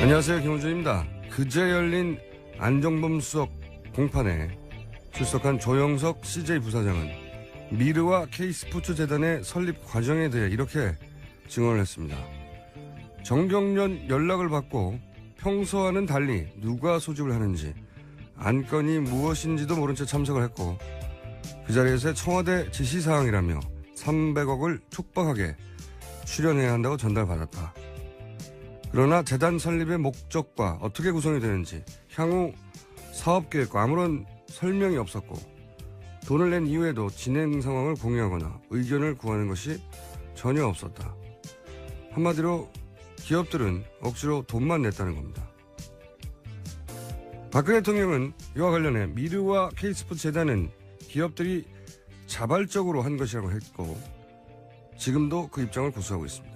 안녕하세요, 김호준입니다. 그제 열린 안정범 수석 공판에 출석한 조영석 CJ 부사장은 미르와 K스포츠 재단의 설립 과정에 대해 이렇게 증언을 했습니다. 정경련 연락을 받고 평소와는 달리 누가 소집을 하는지 안건이 무엇인지도 모른 채 참석을 했고 그 자리에서 청와대 지시사항이라며 300억을 촉박하게 출연해야 한다고 전달받았다. 그러나 재단 설립의 목적과 어떻게 구성이 되는지 향후 사업계획과 아무런 설명이 없었고 돈을 낸 이후에도 진행 상황을 공유하거나 의견을 구하는 것이 전혀 없었다. 한마디로 기업들은 억지로 돈만 냈다는 겁니다. 박근혜 대통령은 이와 관련해 미르와 K스포츠 재단은 기업들이 자발적으로 한 것이라고 했고 지금도 그 입장을 고수하고 있습니다.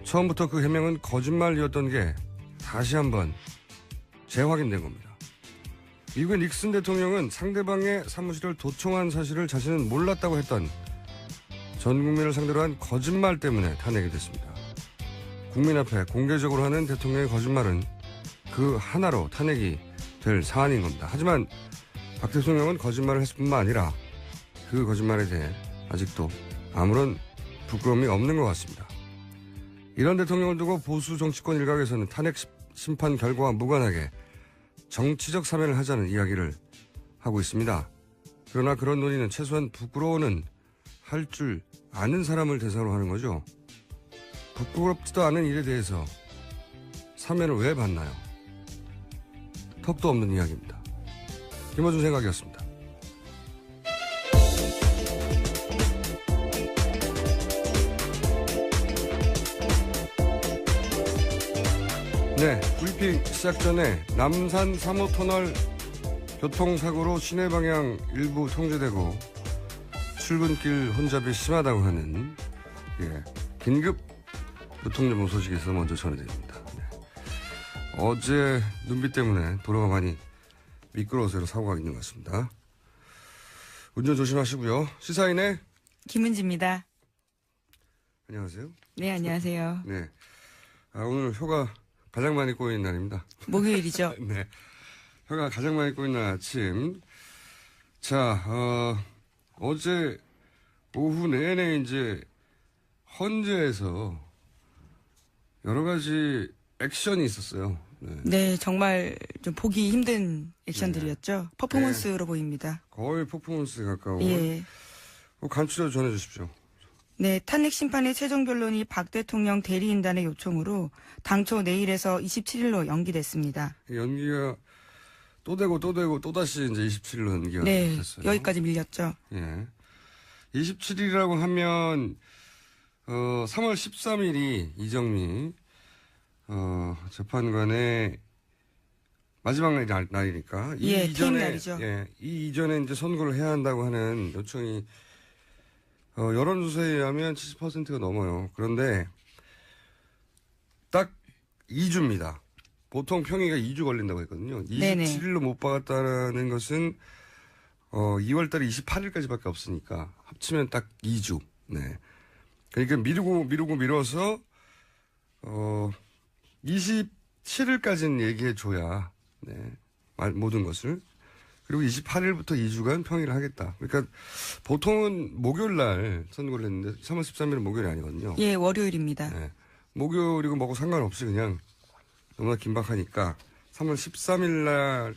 처음부터 그 해명은 거짓말이었던 게 다시 한번 재확인된 겁니다. 미국의 닉슨 대통령은 상대방의 사무실을 도청한 사실을 자신은 몰랐다고 했던 전 국민을 상대로 한 거짓말 때문에 탄핵이 됐습니다. 국민 앞에 공개적으로 하는 대통령의 거짓말은 그 하나로 탄핵이 될 사안인 겁니다. 하지만 박 대통령은 거짓말을 했을 뿐만 아니라 그 거짓말에 대해 아직도 아무런 부끄러움이 없는 것 같습니다. 이런 대통령을 두고 보수 정치권 일각에서는 탄핵 심판 결과와 무관하게 정치적 사면을 하자는 이야기를 하고 있습니다. 그러나 그런 논의는 최소한 부끄러워는 할 줄 아는 사람을 대상으로 하는 거죠. 부끄럽지도 않은 일에 대해서 사면을 왜 받나요? 턱도 없는 이야기입니다. 김어준 생각이었습니다. 네, 브리핑 시작 전에 남산 3호 터널 교통사고로 시내 방향 일부 통제되고 출근길 혼잡이 심하다고 하는 긴급 교통정보 소식이 있어서 먼저 전해드립니다. 네. 어제 눈비 때문에 도로가 많이 미끄러워서 사고가 있는 것 같습니다. 운전 조심하시고요. 시사인의 김은지입니다. 안녕하세요. 네, 안녕하세요. 네, 오늘 휴가 가장 많이 꼬인 날입니다. 목요일이죠. 네. 혀가 가장 많이 꼬인 날 아침. 자, 어제 오후 내내 이제 헌재에서 여러 가지 액션이 있었어요. 네. 네, 정말 좀 보기 힘든 액션들이었죠. 네. 퍼포먼스로 보입니다. 거의 퍼포먼스에 가까운. 예. 간추려 전해주십시오. 네, 탄핵 심판의 최종 변론이 박 대통령 대리인단의 요청으로 당초 내일에서 27일로 연기됐습니다. 연기가 또 되고 또다시 이제 27일로 연기가 네, 됐어요. 여기까지 밀렸죠. 예. 27일이라고 하면 3월 13일이 이정미 재판관의 마지막 날이니까 예, 퇴임 날이죠. 이 이전에 이제 선고를 해야 한다고 하는 요청이 여론조사에 의하면 70%가 넘어요. 그런데 딱 2주입니다. 보통 평의가 2주 걸린다고 했거든요. 27일로 못 박았다는 것은 2월 달에 28일까지밖에 없으니까 합치면 딱 2주. 네. 그러니까 미뤄서 27일까지는 얘기해 줘야 네. 모든 것을. 그리고 28일부터 2주간 평의를 하겠다. 그러니까 보통은 목요일 날 선고를 했는데 3월 13일은 목요일이 아니거든요. 예, 월요일입니다. 네. 목요일이고 뭐고 상관없이 그냥 너무나 긴박하니까 3월 13일 날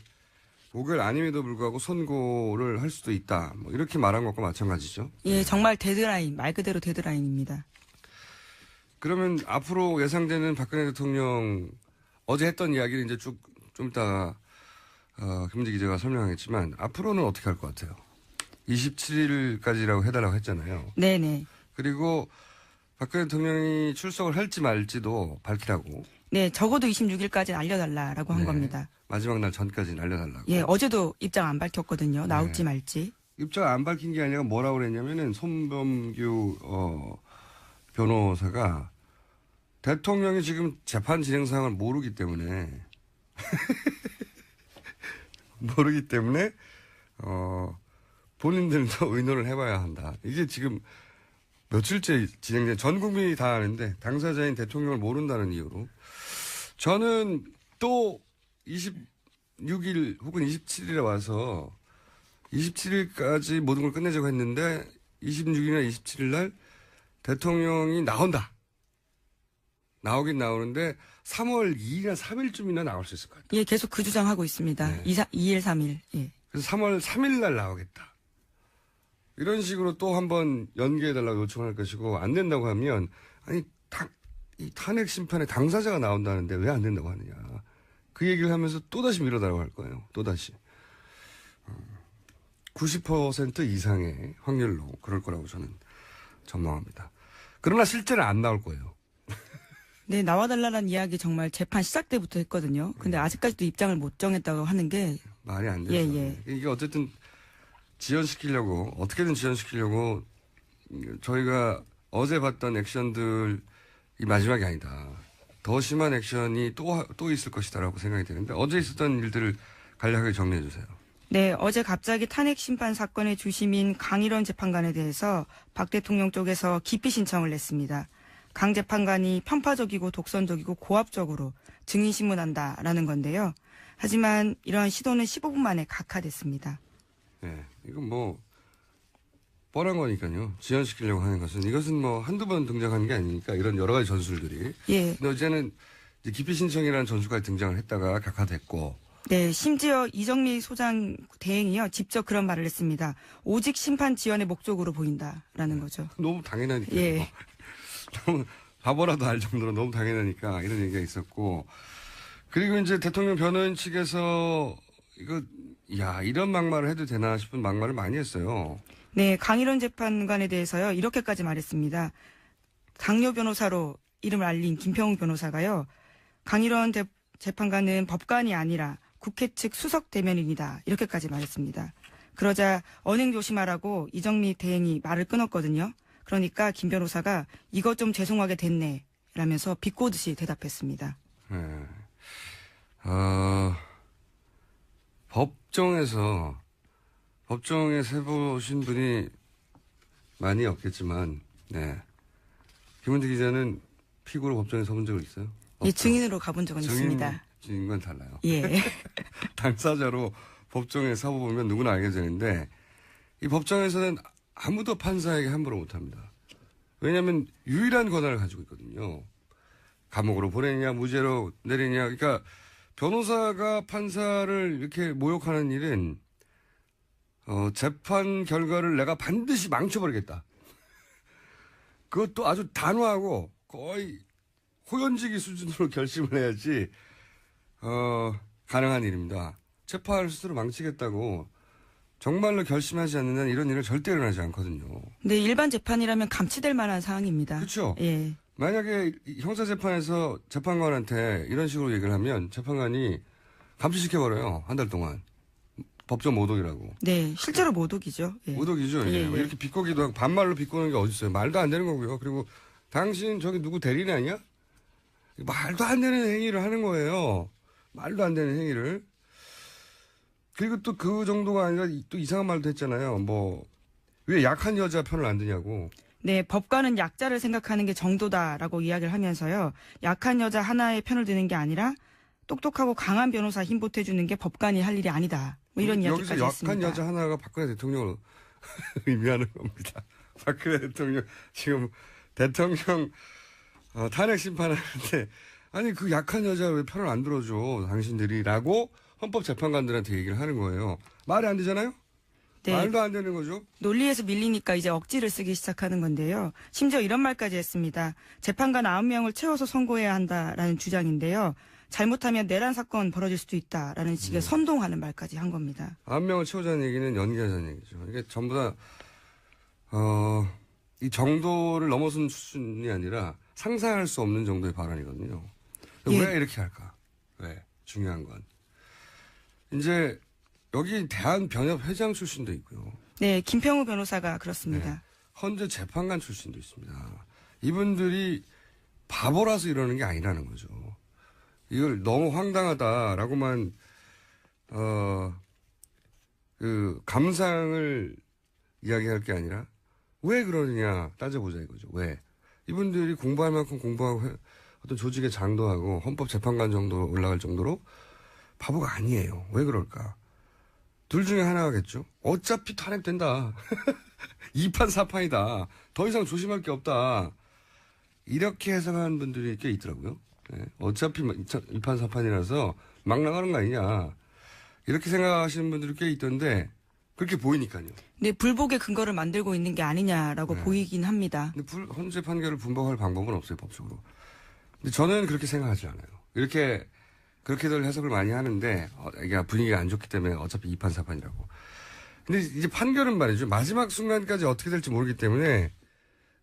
목요일 아님에도 불구하고 선고를 할 수도 있다. 뭐 이렇게 말한 것과 마찬가지죠. 예, 정말 데드라인, 말 그대로 데드라인입니다. 그러면 앞으로 예상되는 박근혜 대통령 어제 했던 이야기를 이제 좀 이따가 김은지 기자가 설명하겠지만 앞으로는 어떻게 할 것 같아요? 27일까지라고 해달라고 했잖아요. 네네. 그리고 박근혜 대통령이 출석을 할지 말지도 밝히라고. 네, 적어도 26일까지 알려달라라고 한 겁니다. 마지막 날 전까지는 알려달라고. 예, 어제도 입장 안 밝혔거든요. 나올지 말지. 입장 안 밝힌 게 아니라 뭐라고 그랬냐면은 손범규 변호사가 대통령이 지금 재판 진행 상황을 모르기 때문에 본인들도 의논을 해봐야 한다. 이게 지금 며칠째 진행된 전 국민이 다 아는데 당사자인 대통령을 모른다는 이유로 저는 또 26일 혹은 27일에 와서 27일까지 모든 걸 끝내자고 했는데 26일이나 27일 날 대통령이 나온다. 나오긴 나오는데 3월 2일이나 3일쯤이나 나올 수 있을 것 같아요. 예, 계속 그 주장하고 있습니다. 네. 2일, 3일. 예. 그래서 3월 3일 날 나오겠다. 이런 식으로 또 한번 연기해달라고 요청할 것이고 안 된다고 하면 아니 이 탄핵 심판의 당사자가 나온다는데 왜 안 된다고 하느냐. 그 얘기를 하면서 또다시 밀어달라고 할 거예요. 또다시. 90% 이상의 확률로 그럴 거라고 저는 전망합니다. 그러나 실제는 안 나올 거예요. 네, 나와달라는 이야기 정말 재판 시작 때부터 했거든요. 근데 아직까지도 입장을 못 정했다고 하는 게. 말이 안 되죠. 예. 이게 어쨌든 지연시키려고 어떻게든 지연시키려고 저희가 어제 봤던 액션들이 마지막이 아니다. 더 심한 액션이 또 있을 것이다라고 생각이 되는데 어제 있었던 일들을 간략하게 정리해 주세요. 네, 어제 갑자기 탄핵 심판 사건의 주심인 강일원 재판관에 대해서 박 대통령 쪽에서 기피 신청을 냈습니다. 강 재판관이 편파적이고 독선적이고 고압적으로 증인 신문한다라는 건데요. 하지만 이러한 시도는 15분 만에 각하됐습니다. 네, 이건 뭐 뻔한 거니까요. 지연시키려고 하는 것은 이것은 뭐 한두 번 등장하는 게 아니니까 이런 여러 가지 전술들이. 예. 근데 어제는 이제 기피 신청이라는 전술까지 등장을 했다가 각하됐고. 네, 심지어 이정미 소장 대행이요 직접 그런 말을 했습니다. 오직 심판 지연의 목적으로 보인다라는 거죠. 너무 당연하니까. 예. 너무 바보라도 알 정도로 너무 당연하니까 이런 얘기가 있었고. 그리고 이제 대통령 변호인 측에서 이런 막말을 해도 되나 싶은 막말을 많이 했어요. 네, 강일원 재판관에 대해서요 이렇게까지 말했습니다. 당뇨 변호사로 이름을 알린 김평웅 변호사가요. 강일원 재판관은 법관이 아니라 국회 측 수석 대변인이다. 이렇게까지 말했습니다. 그러자 언행 조심하라고 이정미 대행이 말을 끊었거든요. 그러니까 김 변호사가 이것 좀 죄송하게 됐네 라면서 비꼬듯이 대답했습니다. 네. 법정에 세보신 분이 많이 없겠지만, 네. 김은지 기자는 피고로 법정에 서본 적은 있어요? 예, 증인으로 가본 적은 있습니다. 증인과는 달라요. 예. 당사자로 법정에 서보면 누구나 알게 되는데, 이 법정에서는 아무도 판사에게 함부로 못합니다. 왜냐하면 유일한 권한을 가지고 있거든요. 감옥으로 보내냐, 무죄로 내리냐. 그러니까 변호사가 판사를 이렇게 모욕하는 일은 재판 결과를 내가 반드시 망쳐버리겠다. 그것도 아주 단호하고 거의 호연지기 수준으로 결심을 해야지 가능한 일입니다. 재판을 스스로 망치겠다고 정말로 결심하지 않는 한 이런 일은 절대 일어나지 않거든요. 네, 일반 재판이라면 감치될 만한 사항입니다. 그렇죠. 예. 만약에 형사재판에서 재판관한테 이런 식으로 얘기를 하면 재판관이 감치시켜버려요. 한 달 동안. 법정 모독이라고. 네, 실제로 모독이죠. 예. 모독이죠. 예, 예. 예. 이렇게 비꼬기도 하고 반말로 비꼬는 게 어딨어요. 말도 안 되는 거고요. 그리고 당신 저기 누구 대리인 아니야? 말도 안 되는 행위를 하는 거예요. 말도 안 되는 행위를. 그리고 또 그 정도가 아니라 또 이상한 말도 했잖아요. 왜 약한 여자 편을 안 드냐고. 네, 법관은 약자를 생각하는 게 정도다라고 이야기를 하면서요. 약한 여자 하나의 편을 드는 게 아니라 똑똑하고 강한 변호사 힘 보태주는 게 법관이 할 일이 아니다. 뭐 이런 이야기까지 여기서 했습니다. 약한 여자 하나가 박근혜 대통령을 의미하는 겁니다. 박근혜 대통령 지금 대통령 탄핵 심판하는데 아니 그 약한 여자 왜 편을 안 들어줘 당신들이라고 헌법재판관들한테 얘기를 하는 거예요. 말이 안 되잖아요. 네. 말도 안 되는 거죠. 논리에서 밀리니까 이제 억지를 쓰기 시작하는 건데요. 심지어 이런 말까지 했습니다. 재판관 9명을 채워서 선고해야 한다라는 주장인데요. 잘못하면 내란 사건 벌어질 수도 있다라는 식의 선동하는 말까지 한 겁니다. 9명을 채우자는 얘기는 연기하자는 얘기죠. 이게 전부 다 이 정도를 넘어선 수준이 아니라 상상할 수 없는 정도의 발언이거든요. 예. 왜 이렇게 할까? 왜? 중요한 건. 이제 여기 대한변협 회장 출신도 있고요. 네, 김평우 변호사가 그렇습니다. 네. 헌재 재판관 출신도 있습니다. 이분들이 바보라서 이러는 게 아니라는 거죠. 이걸 너무 황당하다라고만 감상을 이야기할 게 아니라 왜 그러느냐 따져보자 이거죠. 왜? 이분들이 공부할 만큼 공부하고 어떤 조직의 장도하고 헌법재판관 정도로 올라갈 정도로 바보가 아니에요. 왜 그럴까? 둘 중에 하나겠죠. 어차피 탄핵된다. 2판 4판이다. 더 이상 조심할 게 없다. 이렇게 해석하는 분들이 꽤 있더라고요. 네. 어차피 2판 4판이라서 막 나가는 거 아니냐. 이렇게 생각하시는 분들이 꽤 있던데 그렇게 보이니까요. 네, 불복의 근거를 만들고 있는 게 아니냐라고 네. 보이긴 합니다. 근데 헌재 판결을 분복할 방법은 없어요, 법적으로. 근데 저는 그렇게 생각하지 않아요. 그렇게들 해석을 많이 하는데, 이게 분위기가 안 좋기 때문에 어차피 2판 4판이라고. 근데 이제 판결은 말이죠. 마지막 순간까지 어떻게 될지 모르기 때문에,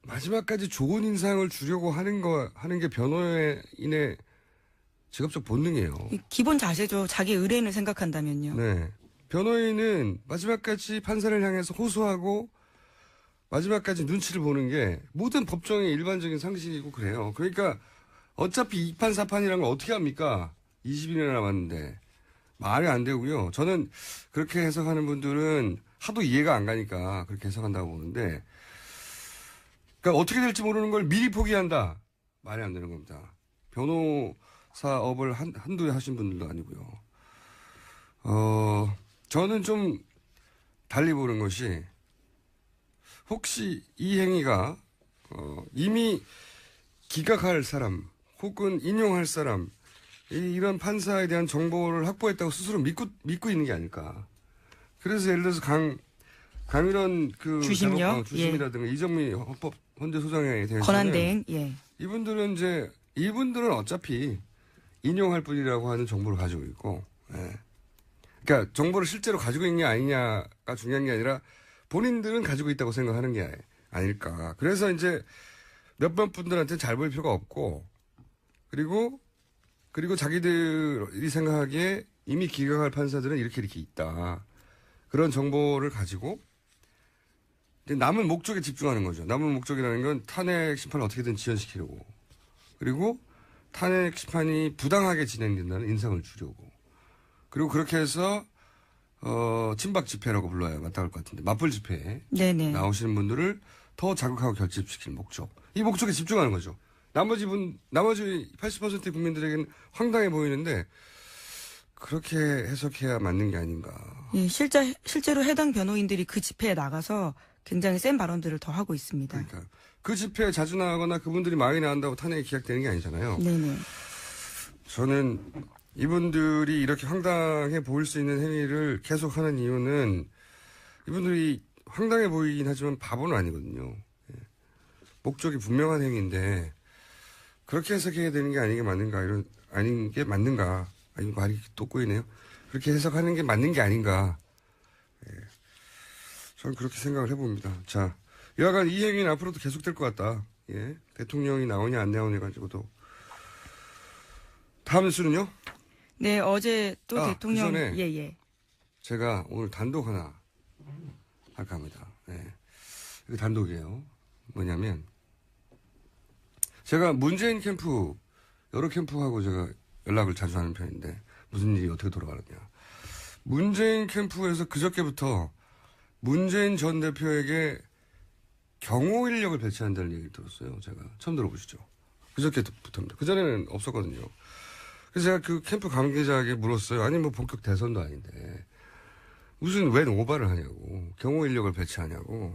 마지막까지 좋은 인상을 주려고 하는 게 변호인의 직업적 본능이에요. 기본 자세죠. 자기 의뢰인을 생각한다면요. 네. 변호인은 마지막까지 판사를 향해서 호소하고 마지막까지 눈치를 보는 게 모든 법정의 일반적인 상식이고 그래요. 그러니까 어차피 2판 4판이라는 걸 어떻게 합니까? 20일이나 남았는데. 말이 안 되고요. 저는 그렇게 해석하는 분들은 하도 이해가 안 가니까 그렇게 해석한다고 보는데 그러니까 어떻게 될지 모르는 걸 미리 포기한다. 말이 안 되는 겁니다. 변호사업을 한두 해 하신 분들도 아니고요. 저는 좀 달리 보는 것이 혹시 이 행위가 이미 기각할 사람 혹은 인용할 사람 이런 판사에 대한 정보를 확보했다고 스스로 믿고 있는 게 아닐까. 그래서 예를 들어서 강일원 그 주심요? 주심이라든가 이정미 헌재소장에 대해서는 권한대행, 예. 이분들은 어차피 인용할 뿐이라고 하는 정보를 가지고 있고, 예. 그러니까 정보를 실제로 가지고 있냐 아니냐가 중요한 게 아니라 본인들은 가지고 있다고 생각하는 게 아닐까. 그래서 이제 몇몇 분들한테는 잘 보일 필요가 없고, 그리고 자기들이 생각하기에 이미 기각할 판사들은 이렇게 있다. 그런 정보를 가지고 이제 남은 목적에 집중하는 거죠. 남은 목적이라는 건 탄핵 심판을 어떻게든 지연시키려고. 그리고 탄핵 심판이 부당하게 진행된다는 인상을 주려고. 그리고 그렇게 해서 친박 집회라고 불러야 맞다할 것 같은데 맞불 집회에 네네. 나오시는 분들을 더 자극하고 결집시킬 목적. 이 목적에 집중하는 거죠. 나머지 80%의 국민들에게는 황당해 보이는데 그렇게 해석해야 맞는 게 아닌가. 예, 실제로 해당 변호인들이 그 집회에 나가서 굉장히 센 발언들을 더 하고 있습니다. 그러니까 그 집회에 자주 나가거나 그분들이 많이 나간다고 탄핵이 기각되는 게 아니잖아요. 네네. 저는 이분들이 이렇게 황당해 보일 수 있는 행위를 계속하는 이유는 이분들이 황당해 보이긴 하지만 바보는 아니거든요. 예. 목적이 분명한 행위인데 그렇게 해석해야 되는 게 아닌 게 맞는가. 아니, 말이 또 꼬이네요. 그렇게 해석하는 게 맞는 게 아닌가. 예. 저는 그렇게 생각을 해봅니다. 자, 여하간 이 행위는 앞으로도 계속될 것 같다. 예. 대통령이 나오냐 안 나오냐 가지고도. 다음 뉴스는요? 네, 어제 또 대통령. 그 전에 예. 제가 오늘 단독 하나 할까 합니다. 예. 이거 단독이에요. 뭐냐면, 제가 문재인 캠프, 여러 캠프하고 제가 연락을 자주 하는 편인데, 무슨 일이 어떻게 돌아가느냐. 문재인 캠프에서 그저께부터 문재인 전 대표에게 경호 인력을 배치한다는 얘기를 들었어요. 제가 처음 들어보시죠. 그저께부터입니다. 그전에는 없었거든요. 그래서 제가 그 캠프 관계자에게 물었어요. 아니 뭐 본격 대선도 아닌데 무슨 웬 오바를 하냐고. 경호 인력을 배치하냐고.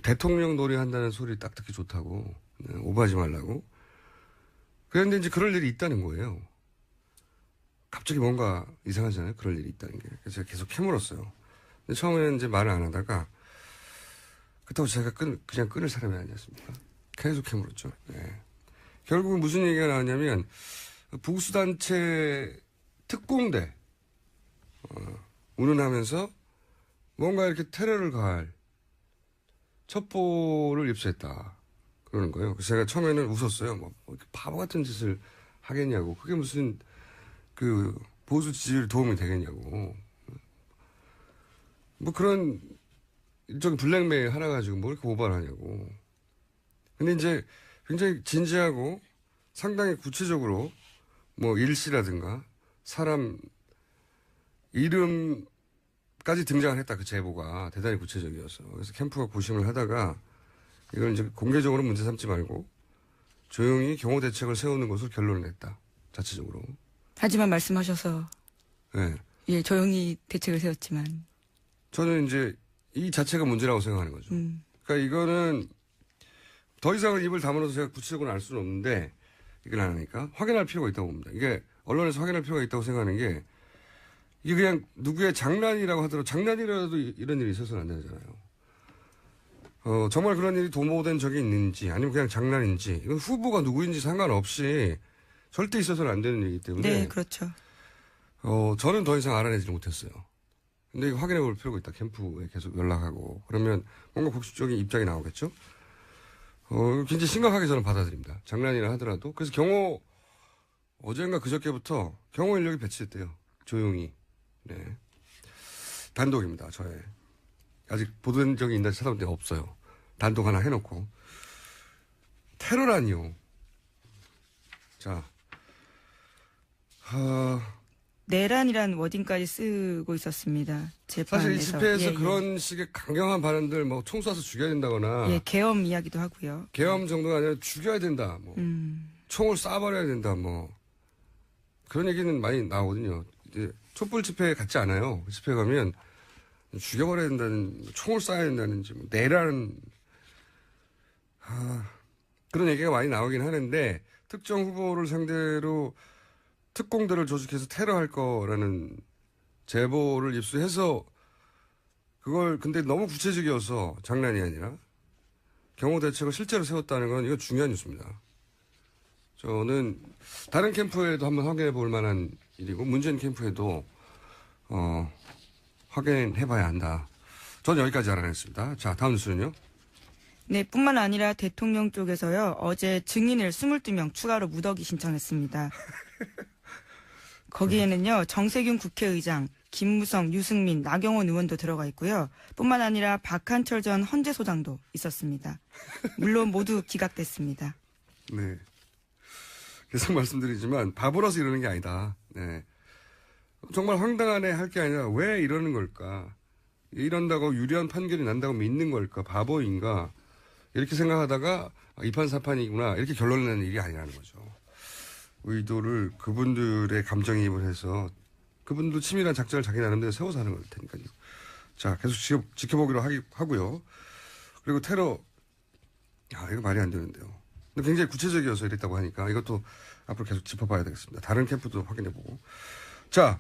대통령 놀이한다는 소리 딱 듣기 좋다고. 네, 오버하지 말라고. 그런데 이제 그럴 일이 있다는 거예요. 갑자기 뭔가 이상하잖아요. 그럴 일이 있다는 게. 그래서 제가 계속 캐물었어요. 근데 처음에는 이제 말을 안 하다가 그렇다고 제가 그냥 끊을 사람이 아니었습니까? 계속 캐물었죠. 네. 결국은 무슨 얘기가 나왔냐면 보수단체 특공대 운운하면서 뭔가 이렇게 테러를 가할 첩보를 입수했다. 그러는 거예요. 그래서 제가 처음에는 웃었어요. 뭐 이렇게 바보 같은 짓을 하겠냐고. 그게 무슨 그 보수 지지율 도움이 되겠냐고. 뭐 그런 일종의 블랙메일 하나 가지고 뭐 이렇게 오버를 하냐고. 근데 이제 굉장히 진지하고 상당히 구체적으로 뭐 일시라든가 사람 이름까지 등장을 했다. 그 제보가 대단히 구체적이어서. 그래서 캠프가 고심을 하다가 이걸 이제 공개적으로 문제 삼지 말고 조용히 경호 대책을 세우는 것으로 결론을 냈다. 자체적으로. 하지만 말씀하셔서 네. 예, 조용히 대책을 세웠지만. 저는 이제 이 자체가 문제라고 생각하는 거죠. 그러니까 이거는 더 이상은 입을 다물어서 제가 구체적으로 알 수는 없는데 이걸 안 하니까 확인할 필요가 있다고 봅니다. 이게 언론에서 확인할 필요가 있다고 생각하는 게 이게 그냥 누구의 장난이라고 하더라도 장난이라도 이런 일이 있어서는 안 되잖아요. 정말 그런 일이 도모된 적이 있는지 아니면 그냥 장난인지 이건 후보가 누구인지 상관없이 절대 있어서는 안 되는 일이기 때문에 네, 그렇죠. 저는 더 이상 알아내지 못했어요. 근데 이거 확인해 볼 필요가 있다. 캠프에 계속 연락하고 그러면 뭔가 공식적인 입장이 나오겠죠. 굉장히 심각하게 저는 받아들입니다. 장난이라 하더라도. 그래서 경호 어젠가 그저께부터 경호 인력이 배치됐대요. 조용히. 네. 단독입니다. 저의. 아직 보도된 적이 있나 찾아봤는데 없어요. 단독 하나 해놓고. 테러라니요. 자. 내란이란 워딩까지 쓰고 있었습니다. 재판에서. 사실 이 집회에서 예, 그런 식의 강경한 발언들 뭐 총 쏴서 죽여야 된다거나. 예, 계엄 이야기도 하고요. 계엄 정도가 아니라 죽여야 된다. 뭐. 총을 쏴버려야 된다. 뭐. 그런 얘기는 많이 나오거든요. 이제 촛불 집회 같지 않아요. 그 집회 가면 죽여버려야 된다는, 총을 쏴야 된다는지, 뭐 내라는, 그런 얘기가 많이 나오긴 하는데, 특정 후보를 상대로 특공대를 조직해서 테러할 거라는 제보를 입수해서, 그걸 근데 너무 구체적이어서 장난이 아니라, 경호 대책을 실제로 세웠다는 건 이거 중요한 뉴스입니다. 저는 다른 캠프에도 한번 확인해 볼 만한 일이고, 문재인 캠프에도, 확인해봐야 한다. 저는 여기까지 알아냈습니다. 자, 다음 뉴스는요. 네, 뿐만 아니라 대통령 쪽에서요, 어제 증인을 22명 추가로 무더기 신청했습니다. 거기에는요, 정세균 국회의장, 김무성, 유승민, 나경원 의원도 들어가 있고요. 뿐만 아니라 박한철 전 헌재소장도 있었습니다. 물론 모두 기각됐습니다. 네. 계속 말씀드리지만 바보라서 이러는 게 아니다. 네. 정말 황당하네 할 게 아니라 왜 이러는 걸까? 이런다고 유리한 판결이 난다고 믿는 걸까? 바보인가? 이렇게 생각하다가 이판사판이구나 이렇게 결론을 내는 일이 아니라는 거죠. 의도를 그분들의 감정이입을 해서 그분도 치밀한 작전을 자기 나름대로 세워서 하는 걸 테니까요. 자, 계속 지켜보기로 하고요. 그리고 테러, 이거 말이 안 되는데요. 근데 굉장히 구체적이어서 이랬다고 하니까 이것도 앞으로 계속 짚어봐야 되겠습니다. 다른 캠프도 확인해보고. 자,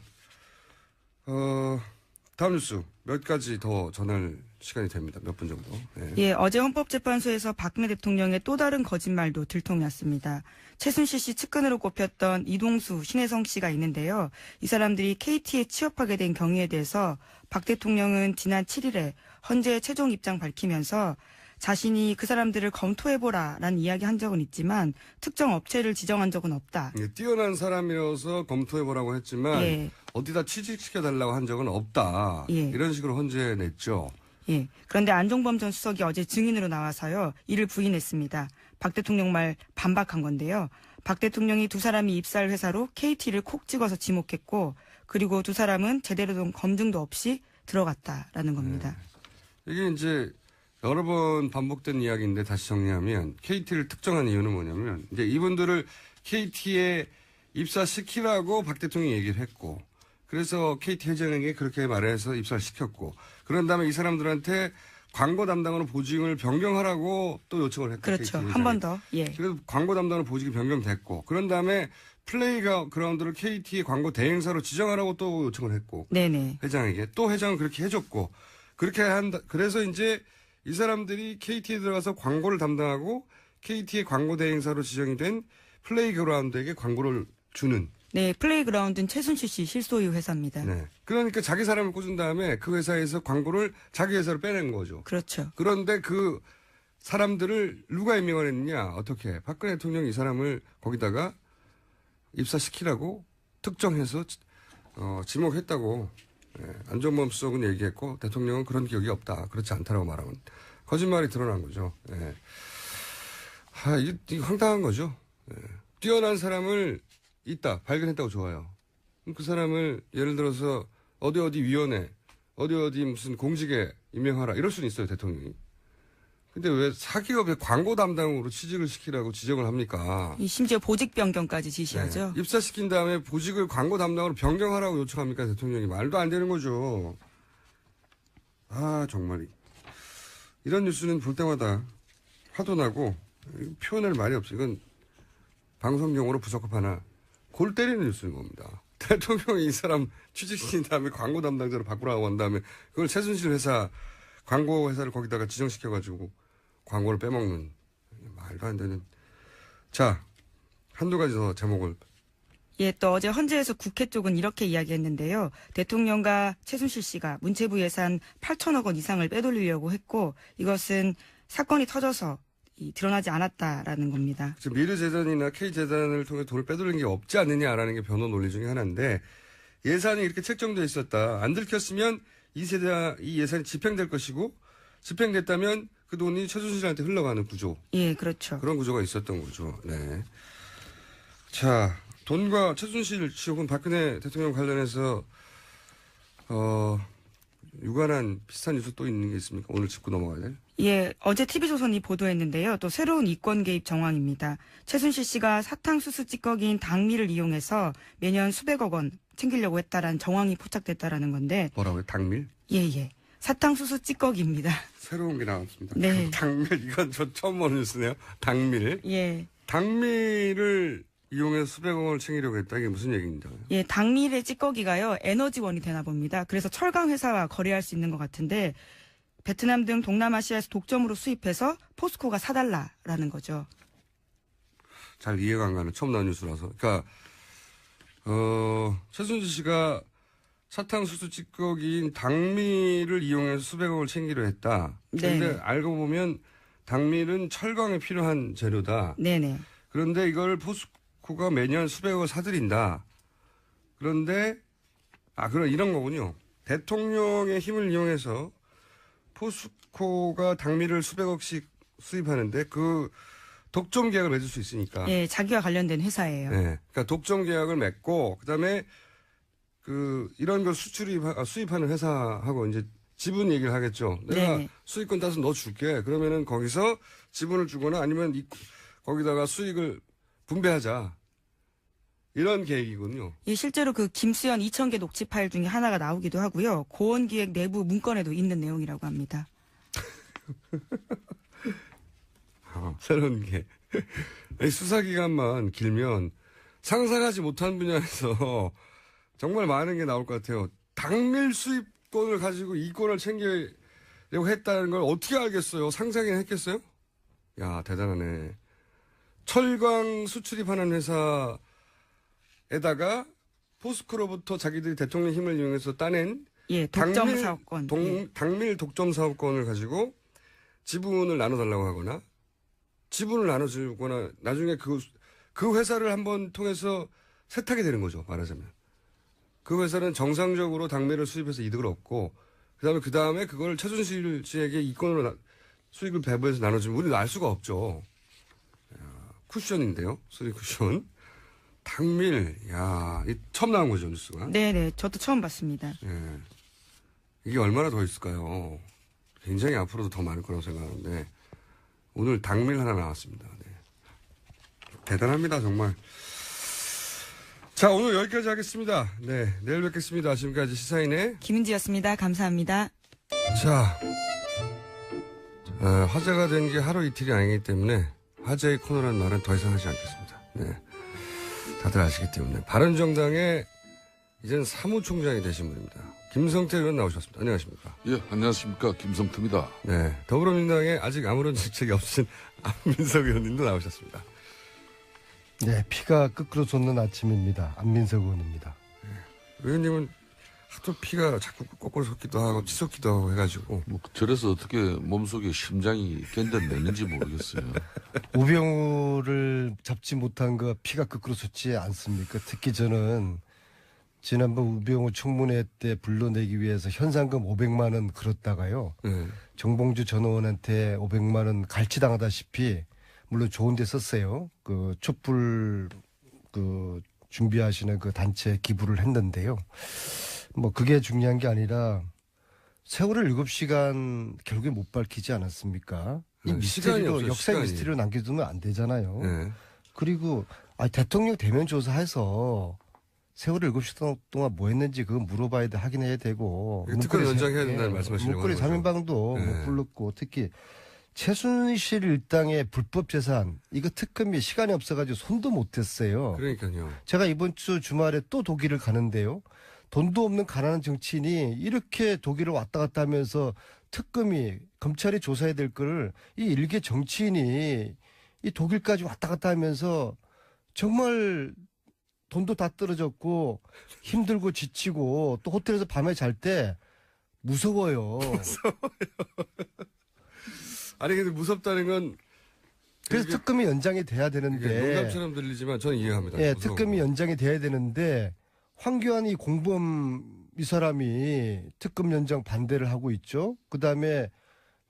다음 뉴스 몇 가지 더 전할 시간이 됩니다. 몇 분 정도. 네. 예, 어제 헌법재판소에서 박근혜 대통령의 또 다른 거짓말도 들통났습니다. 최순실 씨 측근으로 꼽혔던 이동수, 신혜성 씨가 있는데요. 이 사람들이 KT에 취업하게 된 경위에 대해서 박 대통령은 지난 7일에 헌재의 최종 입장 밝히면서 자신이 그 사람들을 검토해보라라는 이야기 한 적은 있지만 특정 업체를 지정한 적은 없다. 예, 뛰어난 사람이어서 검토해보라고 했지만 예. 어디다 취직시켜달라고 한 적은 없다. 예. 이런 식으로 헌재에 냈죠. 예. 그런데 안종범 전 수석이 어제 증인으로 나와서요. 이를 부인했습니다. 박 대통령 말 반박한 건데요. 박 대통령이 두 사람이 입사할 회사로 KT를 콕 찍어서 지목했고 그리고 두 사람은 제대로 된 검증도 없이 들어갔다라는 겁니다. 이게 이제 여러 번 반복된 이야기인데 다시 정리하면 KT를 특정한 이유는 뭐냐면 이제 이분들을 KT에 입사시키라고 박 대통령이 얘기를 했고 그래서 KT 회장에게 그렇게 말해서 입사를 시켰고 그런 다음에 이 사람들한테 광고 담당으로 보직을 변경하라고 또 요청을 했고 그렇죠. 한 번 더. 예. 그래서 광고 담당으로 보직이 변경됐고 그런 다음에 플레이그라운드를 KT의 광고 대행사로 지정하라고 또 요청을 했고 네네. 회장에게 또 회장은 그렇게 해줬고 그렇게 한다. 그래서 이제 이 사람들이 KT에 들어가서 광고를 담당하고 KT의 광고 대행사로 지정이 된 플레이그라운드에게 광고를 주는. 네, 플레이그라운드는 최순실 씨 실소유 회사입니다. 네. 그러니까 자기 사람을 꽂은 다음에 그 회사에서 광고를 자기 회사로 빼낸 거죠. 그렇죠. 그런데 그 사람들을 누가 임명을 했느냐? 어떻게? 박근혜 대통령이 이 사람을 거기다가 입사시키라고 특정해서 지목했다고 안종범 수석은 얘기했고 대통령은 그런 기억이 없다. 그렇지 않다라고 말하면 거짓말이 드러난 거죠. 이게 황당한 거죠. 뛰어난 사람을 있다. 발견했다고 좋아요. 그 사람을 예를 들어서 어디 위원회 어디 무슨 공직에 임명하라 이럴 수는 있어요. 대통령이. 근데 왜 사기업의 광고 담당으로 취직을 시키라고 지정을 합니까? 심지어 보직 변경까지 지시하죠. 네. 입사시킨 다음에 보직을 광고 담당으로 변경하라고 요청합니까? 대통령이. 말도 안 되는 거죠. 아, 정말. 이런 뉴스는 볼 때마다 화도 나고 표현할 말이 없어요. 이건 방송용어로 부석업 하나 골 때리는 뉴스인 겁니다. 대통령이 이 사람 취직시킨 다음에 광고 담당자로 바꾸라고 한 다음에 그걸 최순실 회사 광고 회사를 거기다가 지정시켜가지고 광고를 빼먹는 말도 안 되는. 자, 한두 가지 더 제목을. 예, 또 어제 헌재에서 국회 쪽은 이렇게 이야기했는데요. 대통령과 최순실 씨가 문체부 예산 8천억 원 이상을 빼돌리려고 했고 이것은 사건이 터져서 드러나지 않았다라는 겁니다. 미르재단이나 K재단을 통해 돈을 빼돌린 게 없지 않느냐라는 게 변호 논리 중에 하나인데 예산이 이렇게 책정되어 있었다. 안 들켰으면 이 예산이 집행될 것이고 집행됐다면 그 돈이 최순실한테 흘러가는 구조. 예, 그렇죠. 그런 구조가 있었던 거죠. 네. 자, 돈과 최순실 씨 혹은 박근혜 대통령 관련해서 유관한 비슷한 뉴스 또 있는 게 있습니까? 오늘 짚고 넘어가야 될? 예, 어제 TV조선이 보도했는데요. 또 새로운 이권 개입 정황입니다. 최순실 씨가 사탕수수 찌꺼기인 당미를 이용해서 매년 수백억 원 챙기려고 했다라는 정황이 포착됐다라는 건데. 뭐라고요? 당밀? 예. 사탕수수 찌꺼기입니다. 새로운 게 나왔습니다. 네. 당밀, 이건 저 처음 보는 뉴스네요. 당밀. 예. 당밀을 이용해서 수백억 원을 챙기려고 했다. 이게 무슨 얘기입니다. 예, 당밀의 찌꺼기가요, 에너지원이 되나 봅니다. 그래서 철강 회사와 거래할 수 있는 것 같은데, 베트남 등 동남아시아에서 독점으로 수입해서 포스코가 사달라라는 거죠. 잘 이해가 안 가는 처음 나온 뉴스라서. 그러니까, 최순실 씨가 사탕수수 찌꺼기인 당밀을 이용해서 수백억을 챙기려 했다. 그런데 네. 알고 보면 당밀은 철강에 필요한 재료다. 네네. 그런데 이걸 포스코가 매년 수백억을 사들인다. 그런데, 그럼 이런 거군요. 대통령의 힘을 이용해서 포스코가 당밀을 수백억씩 수입하는데 그 독점 계약을 맺을 수 있으니까. 예, 자기와 관련된 회사예요. 네. 그러니까 독점 계약을 맺고 그다음에 이런 걸 수입하는 회사하고 이제 지분 얘기를 하겠죠. 내가 네네. 수익권 따서 너 줄게. 그러면은 거기서 지분을 주거나 아니면 거기다가 수익을 분배하자. 이런 계획이군요. 예, 실제로 그 김수현 2,000개 녹취 파일 중에 하나가 나오기도 하고요. 고원기획 내부 문건에도 있는 내용이라고 합니다. 새로운 게. 수사기간만 길면 상상하지 못한 분야에서 정말 많은 게 나올 것 같아요. 당밀 수입권을 가지고 이권을 챙기려고 했다는 걸 어떻게 알겠어요? 상상이나 했겠어요? 야, 대단하네. 철강 수출입하는 회사에다가 포스코로부터 자기들이 대통령 힘을 이용해서 따낸 예, 독점 사업권. 당밀 독점 사업권을 가지고 지분을 나눠달라고 하거나 지분을 나눠주거나 나중에 그 회사를 한번 통해서 세탁이 되는 거죠. 말하자면. 그 회사는 정상적으로 당밀을 수입해서 이득을 얻고 그 다음에 그걸 최순실 씨에게 이권으로 수익을 배분해서 나눠주면 우리는 알 수가 없죠. 쿠션인데요. 수익 쿠션. 당밀. 야, 처음 나온 거죠, 뉴스가. 네네. 저도 처음 봤습니다. 예. 이게 얼마나 더 있을까요? 굉장히 앞으로도 더 많을 거라고 생각하는데 오늘 당밀 하나 나왔습니다. 네. 대단합니다, 정말. 자, 오늘 여기까지 하겠습니다. 네, 내일 뵙겠습니다. 지금까지 시사인의 김은지였습니다. 감사합니다. 자, 화제가 된 게 하루 이틀이 아니기 때문에 화제의 코너라는 말은 더 이상 하지 않겠습니다. 네, 다들 아시기 때문에 바른정당의 이제는 사무총장이 되신 분입니다. 김성태 의원 나오셨습니다. 안녕하십니까? 예, 안녕하십니까. 김성태입니다. 네, 더불어민주당에 아직 아무런 직책이 없으신 안민석 의원님도 나오셨습니다. 네, 피가 끓끓어 솟는 아침입니다. 안민석 의원입니다. 의원님은 하도 피가 자꾸 거꾸로 솟기도 하고 치솟기도 하고 해가지고 뭐, 저래서 어떻게 몸속에 심장이 견뎌내는지 모르겠어요. 우병우를 잡지 못한 거 피가 끓끓어 솟지 않습니까? 특히 저는 지난번 우병우 청문회 때 불러내기 위해서 현상금 500만 원 걸었다가요. 네. 정봉주 전 의원한테 500만 원 갈취당하다시피 물론 좋은 데 썼어요. 그 촛불 준비하시는 그 단체에 기부를 했는데요. 뭐 그게 중요한 게 아니라 세월을 7시간 결국에 못 밝히지 않았습니까? 이 시간이 미스터리로 없어요, 역사의 시간이. 미스터리로 남겨두면 안 되잖아요. 네. 그리고 대통령 대면 조사해서 세월호 7시 동안 뭐 했는지 그거 물어봐야 돼, 확인해야 되고. 특검 연장해야 된다는 말씀하시려고 문고리 하는 거죠. 3인방도 네. 못 불렀고 특히 최순실 일당의 불법 재산 이거 특검이 시간이 없어가지고 손도 못댔어요. 그러니까요. 제가 이번 주 주말에 또 독일을 가는데요. 돈도 없는 가난한 정치인이 이렇게 독일을 왔다 갔다 하면서 특검이 검찰이 조사해야 될 거를 이 일개 정치인이 이 독일까지 왔다 갔다 하면서 정말 돈도 다 떨어졌고 힘들고 지치고 또 호텔에서 밤에 잘 때 무서워요. 아니 근데 무섭다는 건 그래서 이게- 특검이 연장이 돼야 이게 되는데 농담처럼 들리지만 저는 이해합니다. 예, 무서운 특검이 거. 연장이 돼야 되는데 황교안이 공범 이 사람이 특검 연장 반대를 하고 있죠. 그다음에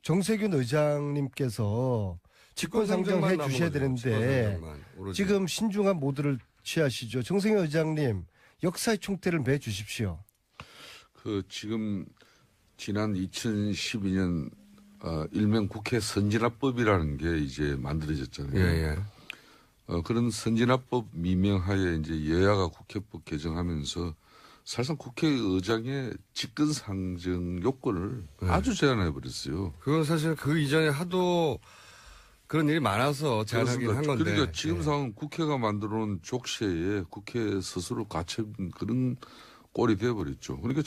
정세균 의장님께서 직권상정 해 남은 주셔야 거죠. 되는데 직권상정만, 오로지. 지금 신중한 모드를 취하시죠. 정세균 의장님 역사의 총대를 매 주십시오. 지금 지난 2012년 일명 국회 선진화법이라는 게 이제 만들어졌잖아요. 예. 그런 선진화법 미명하에 이제 여야가 국회법 개정하면서 사실상 국회의장의 직권상정 요건을 아주 제한해 버렸어요. 그건 사실 그 이전에 하도 그런 일이 많아서 제안하긴 한 건데. 그러니까 지금 예. 상황은 국회가 만들어놓은 족쇄에 국회 스스로 갇힌 그런 꼴이 되어버렸죠. 그러니까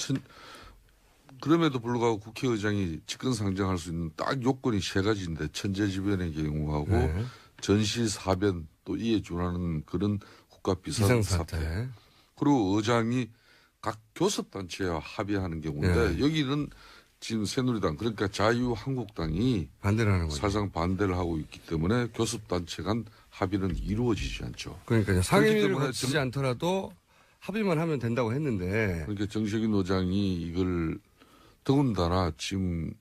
그럼에도 불구하고 국회의장이 직권상정할 수 있는 딱 요건이 세 가지인데 천재지변의 경우하고 네. 전시사변 또 이에 준하는 그런 국가비상사태 비상사태. 그리고 의장이 각 교섭단체와 합의하는 경우인데 네. 여기는 지금 새누리당 그러니까 자유한국당이 반대를 하는 거죠. 사실상 반대를 하고 있기 때문에 교섭단체 간 합의는 이루어지지 않죠. 그러니까요. 상임위를 때문에 거치지 않더라도 합의만 하면 된다고 했는데. 그러니까 정세균 의장이 이걸 더군다나 지금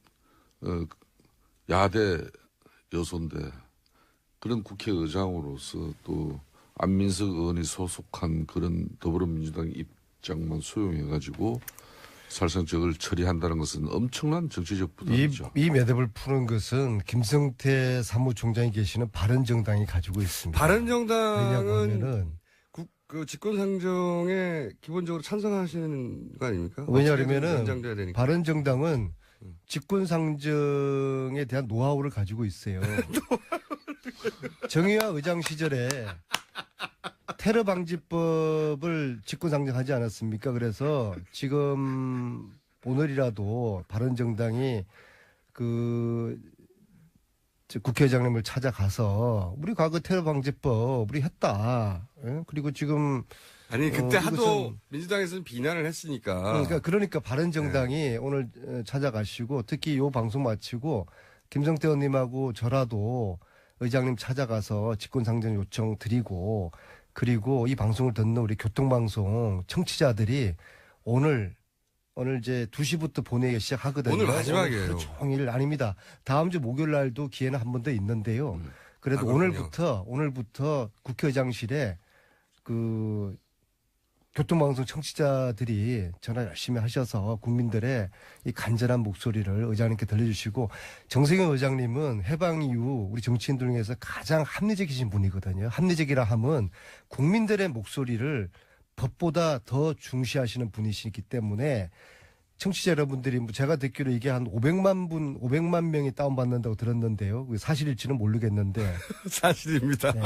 야대 여소인데 그런 국회의장으로서 또 안민석 의원이 소속한 그런 더불어민주당 입장만 수용해가지고 사실상 저걸 처리한다는 것은 엄청난 정치적 부담이죠. 이 매듭을 푸는 것은 김성태 사무총장이 계시는 바른정당이 가지고 있습니다. 바른정당은 왜냐하면은 그 직권상정에 기본적으로 찬성하시는 거 아닙니까? 왜냐하면은 연장돼야 되니까. 바른정당은 직권상정에 대한 노하우를 가지고 있어요. 정의화 의장 시절에 테러 방지법을 직권상정하지 않았습니까? 그래서 지금 오늘이라도 바른정당이 국회의장님을 찾아가서 우리 과거 테러 방지법 우리 했다. 예? 그리고 지금 아니 그때 하도 이것은- 민주당에서는 비난을 했으니까. 그러니까 바른정당이 오늘 찾아가시고 특히 요 방송 마치고 김성태 의원님하고 저라도 의장님 찾아가서 직권상정 요청 드리고 그리고 이 방송을 듣는 우리 교통방송 청취자들이 오늘 이제 2시부터 보내기 시작하거든요. 오늘 마지막이에요. 오늘 하루 종일 아닙니다. 다음 주 목요일 날도 기회는 한 번 더 있는데요. 그래도 그렇군요. 오늘부터 국회의장실에 교통방송 청취자들이 전화 열심히 하셔서 국민들의 이 간절한 목소리를 의장님께 들려주시고 정세균 의장님은 해방 이후 우리 정치인들 중에서 가장 합리적이신 분이거든요. 합리적이라 함은 국민들의 목소리를 법보다 더 중시하시는 분이시기 때문에 청취자 여러분들이 제가 듣기로 이게 한 500만 명이 다운받는다고 들었는데요. 그게 사실일지는 모르겠는데 사실입니다. 네.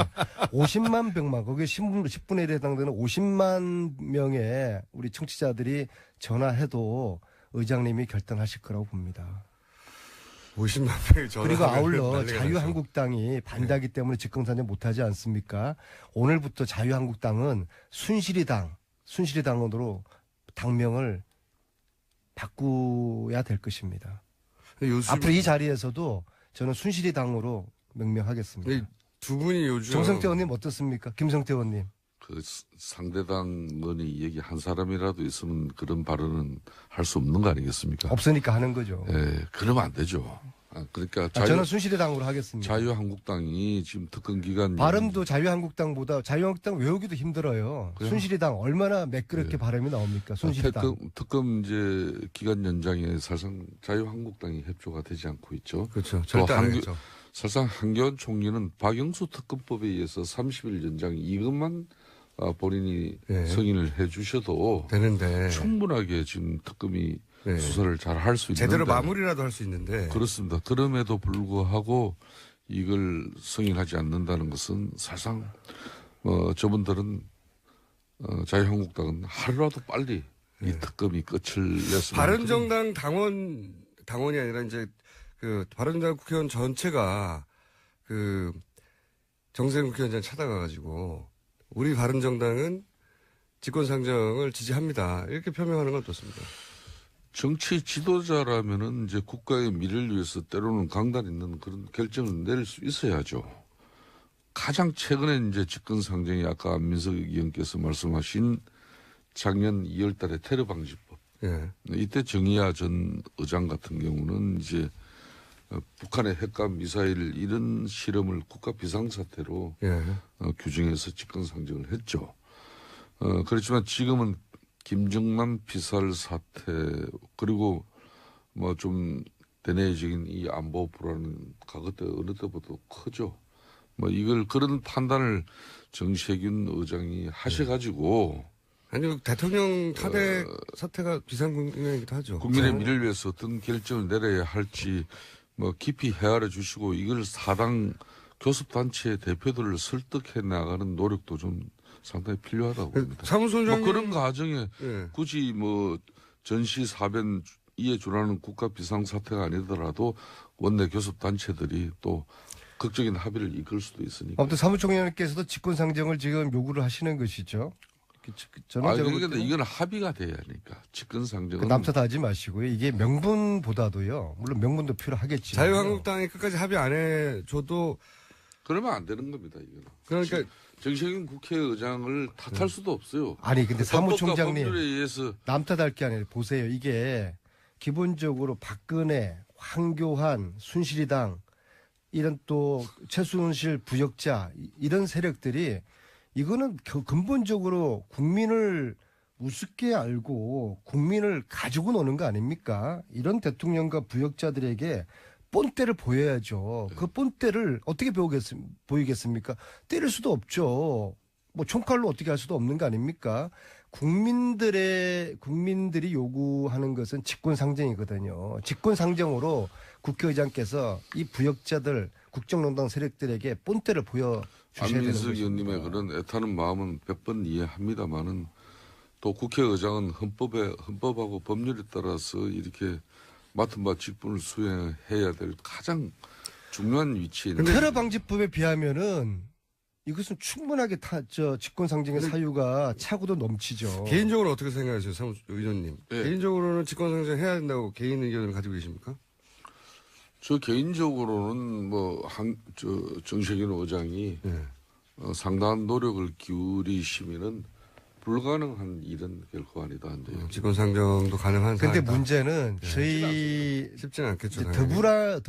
50만 병만 거기에 10분의 1에 해당되는 50만 명의 우리 청취자들이 전화해도 의장님이 결단하실 거라고 봅니다. 50만 명이 전화. 그리고 아울러 자유한국당이 반대하기 때문에 직권상정 못하지 않습니까? 오늘부터 자유한국당은 순실이당으로 당명을 바꾸어야 될 것입니다. 요즘 앞으로 이 자리에서도 저는 순실이당으로 명명하겠습니다. 두 분이 요즘 정성태 의원님 어떻습니까? 김성태 의원님. 상대당 의원이 얘기 한 사람이라도 있으면 그런 발언은 할 수 없는 거 아니겠습니까? 없으니까 하는 거죠. 예, 그러면 안 되죠. 그러니까 저는 순실이당으로 하겠습니다. 자유한국당이 지금 특권 기간 발음도 자유한국당보다 자유한국당 외우기도 힘들어요. 그래요? 순실이당 얼마나 매끄럽게 발음이 나옵니까? 순실이당. 특검 이제 기간 연장에 사실상 자유한국당이 협조가 되지 않고 있죠. 그렇죠. 또 절대 안 했죠. 사실상 한교안 총리는 박영수 특검법에 의해서 30일 연장 이것만 본인이 네. 승인을 해 주셔도 되는데 충분하게 지금 특검이 네. 수사를 잘 할 수 있는데 제대로 마무리라도 할 수 있는데 그렇습니다. 그럼에도 불구하고 이걸 승인하지 않는다는 것은 사실상 저분들은 자유한국당은 하루라도 빨리 이 특검이 끝을 냈으면 바른정당 당원이 아니라 이제 그 바른정당 국회의원 전체가 그 정세균 국회의원장 찾아가가지고 우리 바른정당은 직권상정을 지지합니다. 이렇게 표명하는 건 어떻습니까? 정치 지도자라면은 이제 국가의 미래를 위해서 때로는 강단 있는 그런 결정을 내릴 수 있어야죠. 가장 최근에 이제 직권상정이 아까 안민석 의원께서 말씀하신 작년 2월 달에 테러 방지법. 예. 이때 정의아 전 의장 같은 경우는 이제 북한의 핵과 미사일 이런 실험을 국가 비상사태로 예. 규정해서 직권상정을 했죠. 그렇지만 지금은 김정남 피살 사태 그리고 뭐 좀 대내적인 이 안보 불안은 과거 때 어느 때보다도 크죠. 뭐 이걸 그런 판단을 정세균 의장이 하셔가지고 아니 대통령 탄핵 사태가 비상국면이기도 하죠. 국민의 미래를 위해서 어떤 결정을 내려야 할지 뭐 깊이 헤아려 주시고 이걸 사당 교섭단체 대표들을 설득해 나가는 노력도 좀 상당히 필요하다고 봅니다. 사무소장님 뭐 그런 과정에 예. 굳이 뭐 전시사변 이에 준하는 국가 비상사태가 아니더라도 원내 교섭단체들이 또 극적인 합의를 이끌 수도 있으니까. 아무튼 사무총장님께서도 직권상정을 지금 요구를 하시는 것이죠. 저는 제가 볼 그러니까 때는 이건 합의가 돼야 하니까 직권상정은. 남탓 하지 마시고요. 이게 명분보다도요. 물론 명분도 필요하겠지. 자유한국당이 끝까지 합의 안 해줘도 그러면 안 되는 겁니다. 이거는. 그러니까 정세균 국회의장을 탓할 수도 없어요. 아니 근데 헌법과 사무총장님 법률에 의해서 남탓할 게 아니라 보세요. 이게 기본적으로 박근혜, 황교안, 순실이당 이런 또 최순실 부역자 이런 세력들이 이거는 근본적으로 국민을 우습게 알고 국민을 가지고 노는 거 아닙니까? 이런 대통령과 부역자들에게 본때를 보여야죠. 그 본때를 어떻게 보이겠습니까? 때릴 수도 없죠. 뭐 총칼로 어떻게 할 수도 없는 거 아닙니까? 국민들이 요구하는 것은 직권상정이거든요. 직권상정으로 국회의장께서 이 부역자들 국정농단 세력들에게 본때를 보여주셔야 되는 안민석 것입니다. 의원님의 그런 애타는 마음은 100번 이해합니다만은 또 국회의장은 헌법하고 법률에 따라서 이렇게 맡은 바 직분을 수행해야 될 가장 중요한 위치에 있는 테러 방지법에 비하면은 이것은 충분하게 직권상정의 사유가 차고도 넘치죠. 개인적으로 어떻게 생각하세요, 의원님? 네. 개인적으로는 직권상정 해야 된다고 개인 의견을 가지고 계십니까? 저 개인적으로는 정세균 의장이 네. 상당한 노력을 기울이시면은 불가능한 일은 결코 아니다. 이제 직권상정도 가능한 근데 사안이다. 문제는 저희 쉽지는 않겠죠. 이제 당연히.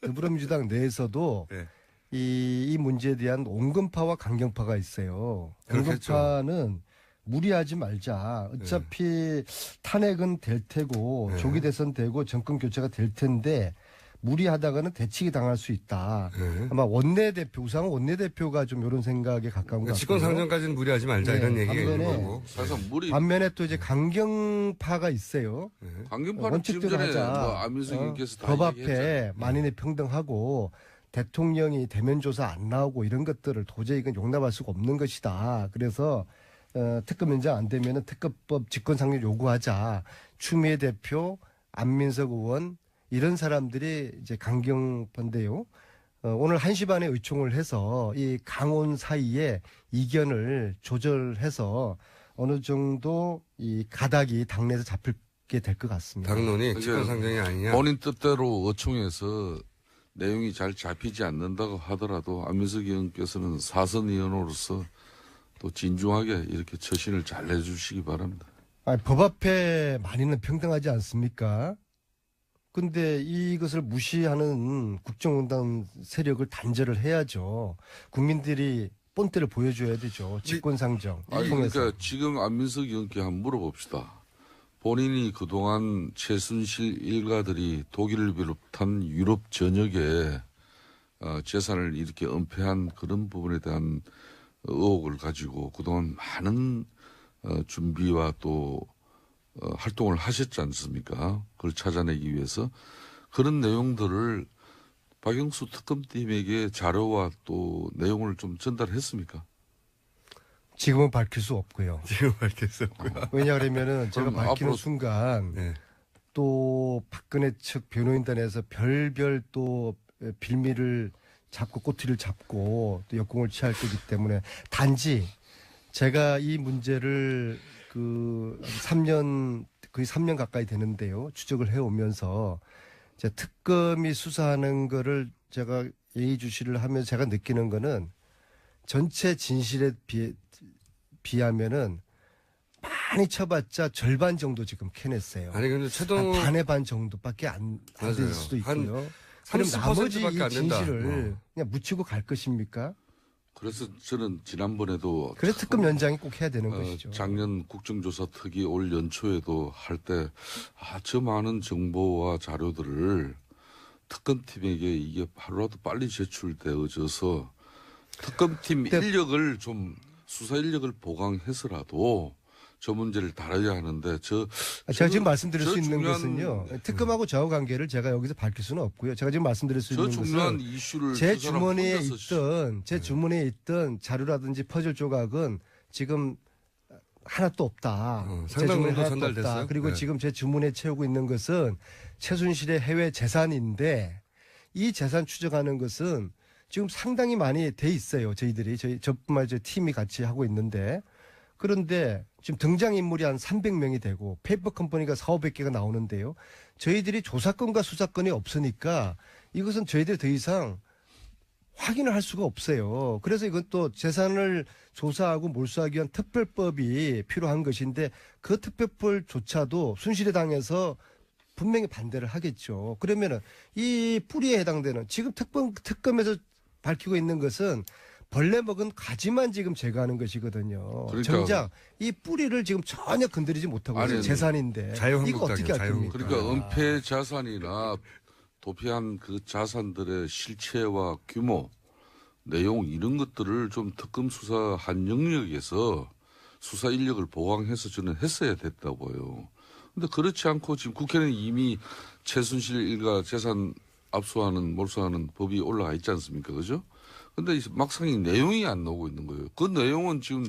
더불어민주당 내에서도 네. 이 문제에 대한 온건파와 강경파가 있어요. 그렇겠죠. 온건파는 무리하지 말자. 어차피 탄핵은 될 테고 네. 조기 대선 되고 정권 교체가 될 텐데 무리하다가는 대치기 당할 수 있다. 네. 아마 우상호 원내대표가 좀 이런 생각에 가까운 것 같아요. 직권상정까지는 무리하지 말자 네, 이런 얘기가 있는 반면에 거고. 사실상 무리 반면에 또 이제 강경파가 있어요. 강경파는 지금 전에 안민석 의원께서 다 법 앞에 얘기했잖아요. 만인의 평등하고 대통령이 대면 조사 안 나오고 이런 것들을 도저히 이건 용납할 수가 없는 것이다. 그래서 특검 연장 안 되면은 특검법 직권상정 요구하자. 추미애 대표, 안민석 의원 이런 사람들이 이제 강경파인데요. 오늘 1시 반에 의총을 해서 이 강온 사이에 이견을 조절해서 어느 정도 이 가닥이 당내에서 잡히게 될 것 같습니다. 당론이 직권상정이 아니냐. 본인 뜻대로 의총에서 내용이 잘 잡히지 않는다고 하더라도 안민석 의원께서는 사선 의원으로서 또 진중하게 이렇게 처신을 잘 해주시기 바랍니다. 아니, 법 앞에 만인은 평등하지 않습니까? 근데 이것을 무시하는 국정농단 세력을 단절을 해야죠. 국민들이 본때를 보여줘야 되죠. 직권상정 통해서. 그러니까 지금 안민석 의원께 한번 물어봅시다. 본인이 그동안 최순실 일가들이 독일을 비롯한 유럽 전역에 재산을 이렇게 은폐한 그런 부분에 대한 의혹을 가지고 그동안 많은 준비와 또 활동을 하셨지 않습니까? 그걸 찾아내기 위해서 그런 내용들을 박영수 특검팀에게 자료와 또 내용을 좀 전달했습니까? 지금은 밝힐 수 없고요. 지금 밝혔었고요. 왜냐하면은 제가 그럼 밝히는 앞으로- 순간 네. 또 박근혜 측 변호인단에서 별별 또 빌미를 잡고 꼬투리를 잡고 또 역공을 취할 거기 때문에 단지 제가 이 문제를 그 3년 거의 3년 가까이 되는데요. 추적을 해오면서 이제 특검이 수사하는 거를 제가 예의주시를 하면서 제가 느끼는 거는 전체 진실에 비하면은 많이 쳐봤자 절반 정도 지금 캐냈어요. 아니 근데 한 최동 반의 반 정도밖에 안 될 맞아요. 수도 한 있고요. 그럼 30% 나머지 밖에 이 안 된다. 진실을 그냥 묻히고 갈 것입니까? 그래서 저는 지난번에도 그래서 특검 연장이 꼭 해야 되는 것이죠. 작년 국정조사 특위 올 연초에도 할 때 저 많은 정보와 자료들을 특검팀에게 이게 하루라도 빨리 제출되어져서 특검팀 근데- 인력을 좀 수사 인력을 보강해서라도 저 문제를 다뤄야 하는데 제가 지금 말씀드릴 저 수 있는 중요한- 것은요. 특검하고 저하고 관계를 제가 여기서 밝힐 수는 없고요. 제가 지금 말씀드릴 수 저 있는 중요한 것은 이슈를 제 저 사람 주머니에 혼자서 있던 제 주머니에 있던 자료라든지 퍼즐 조각은 지금 하나도 없다. 제 상당 주머니에 정도 하나도 전달됐어요? 없다. 그리고 네. 지금 제 주머니에 채우고 있는 것은 최순실의 해외 재산인데 이 재산 추적하는 것은 지금 상당히 많이 돼 있어요. 저희들이 저뿐만 아니라 팀이 같이 하고 있는데 그런데 지금 등장인물이 한 300명이 되고 페이퍼 컴퍼니가 4,500개가 나오는데요. 저희들이 조사권과 수사권이 없으니까 이것은 저희들이 더 이상 확인을 할 수가 없어요. 그래서 이건 또 재산을 조사하고 몰수하기 위한 특별법이 필요한 것인데 그 특별법조차도 순실에 당해서 분명히 반대를 하겠죠. 그러면은 이 뿌리에 해당되는 지금 특검에서 밝히고 있는 것은 벌레 먹은 가지만 지금 제거하는 것이거든요. 그러니까- 정작 이 뿌리를 지금 전혀 건드리지 못하고 있어요. 아니, 재산인데 자유한국당이요, 이거 어떻게 할 겁니까? 그러니까 은폐 자산이나 도피한 그 자산들의 실체와 규모, 내용 이런 것들을 좀 특검 수사한 영역에서 수사 인력을 보강해서 저는 했어야 됐다고 봐요. 근데 그렇지 않고 지금 국회는 이미 최순실 일가 재산 압수하는 몰수하는 법이 올라가 있지 않습니까? 그죠? 근데 막상 이 내용이 안 나오고 있는 거예요. 그 내용은 지금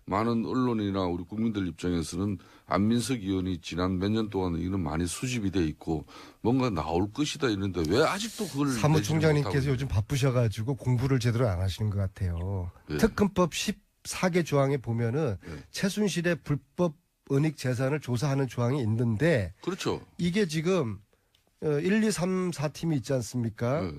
많은 언론이나 우리 국민들 입장에서는 안민석 의원이 지난 몇 년 동안 이런 많이 수집이 돼 있고 뭔가 나올 것이다 이런데 왜 아직도 그걸 사무총장님께서 요즘 바쁘셔가지고 공부를 제대로 안 하시는 것 같아요. 네. 특검법 14개 조항에 보면은 네. 최순실의 불법 은닉 재산을 조사하는 조항이 있는데 그렇죠. 이게 지금 1, 2, 3, 4팀이 있지 않습니까? 네.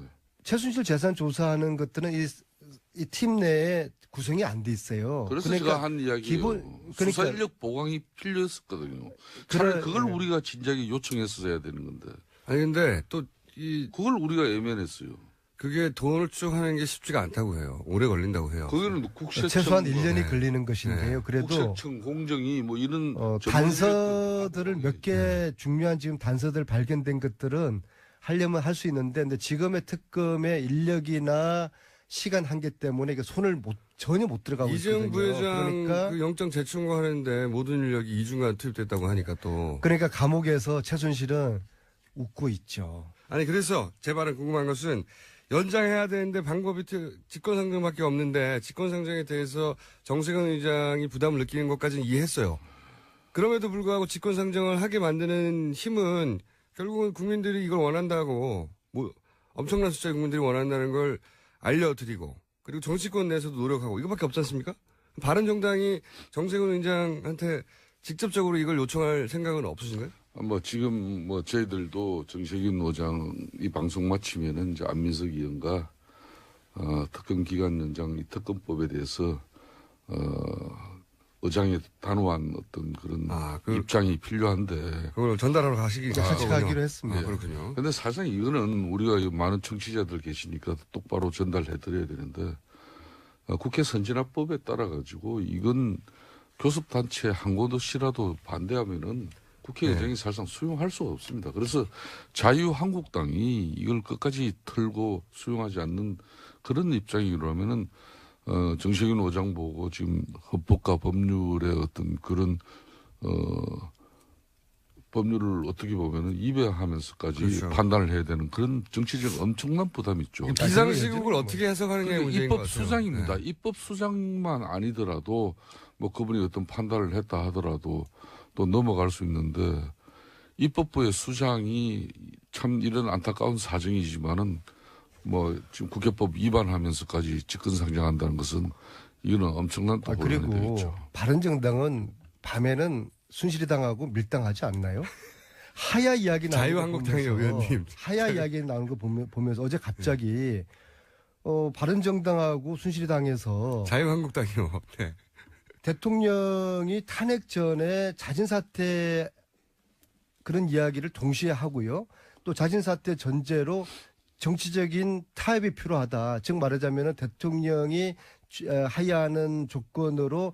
최순실 재산 조사하는 것들은 이 팀 내에 구성이 안 돼 있어요. 그래서 그러니까 제가 한 이야기예요. 그러니까- 수사 인력 보강이 필요했었거든요. 차라리 그래, 그걸 네. 우리가 진작에 요청했어야 되는 건데 아니 근데 또 이 그걸 우리가 애면했어요. 그게 돈을 추적하는 게 쉽지가 않다고 해요. 오래 걸린다고 해요. 거기는 국세청 최소한 뭐 1년이 네. 걸리는 것인데요. 그래도 국세청 공정이 뭐 이런 단서들을 몇 개 네. 중요한 지금 단서들 발견된 것들은 하려면 할 수 있는데 근데 지금의 특검의 인력이나 시간 한계 때문에 이게 손을 전혀 못 들어가고 이재용 있거든요. 부회장 그러니까 그 영장 재청구하는데 모든 인력이 2주간 투입됐다고 하니까 또 그러니까 감옥에서 최순실은 웃고 있죠. 아니 그래서 제 말은 궁금한 것은 연장해야 되는데 방법이 직권상정밖에 없는데 직권상정에 대해서 정세균 의장이 부담을 느끼는 것까지는 이해했어요. 그럼에도 불구하고 직권상정을 하게 만드는 힘은 결국은 국민들이 이걸 원한다고 뭐 엄청난 숫자의 국민들이 원한다는 걸 알려드리고 그리고 정치권 내에서도 노력하고 이거밖에 없지 않습니까? 바른정당이 정세균 의장한테 직접적으로 이걸 요청할 생각은 없으신가요? 뭐 지금 뭐 저희들도 정세균 의장 이 방송 마치면은 이제 안민석 의원과 특검 기간 연장 이 특검법에 대해서 의장의 단호한 어떤 그런 입장이 필요한데 그걸 전달하러 가시기 같이 가기로 했습니다. 그렇군요. 근데 사실상 이거는 우리가 많은 청취자들 계시니까 똑바로 전달해 드려야 되는데 국회 선진화법에 따라 가지고 이건 교섭단체 한 곳이라도 반대하면은 국회의장이 사실상 수용할 수가 없습니다. 그래서 자유한국당이 이걸 끝까지 털고 수용하지 않는 그런 입장이라면은 정세균 의장 보고 지금 헌법과 법률의 어떤 그런 법률을 어떻게 보면은 입양하면서까지 그렇죠. 판단을 해야 되는 그런 정치적 엄청난 부담이 있죠. 비상시국을 어떻게 해석하느냐의 문제인 것 입법 같아요. 수장입니다. 네. 입법 수장만 아니더라도 뭐 그분이 어떤 판단을 했다 하더라도 또 넘어갈 수 있는데 입법부의 수장이 참 이런 안타까운 사정이지만은 뭐 지금 국회법 위반하면서까지 직권상정한다는 것은 이거는 엄청난 또 혼란이 그리고 되겠죠. 바른정당은 밤에는 순실이당하고 밀당하지 않나요? 하야 이야기 나오는 자유한국당의 거 보면서, 의원님. 하야 이야기 나오는 거 보면서 어제 갑자기 바른정당하고 순실이당에서 자유한국당이요. 네. 대통령이 탄핵 전에 자진사퇴 그런 이야기를 동시에 하고요. 또 자진사퇴 전제로 정치적인 타협이 필요하다. 즉 말하자면 대통령이 하야하는 조건으로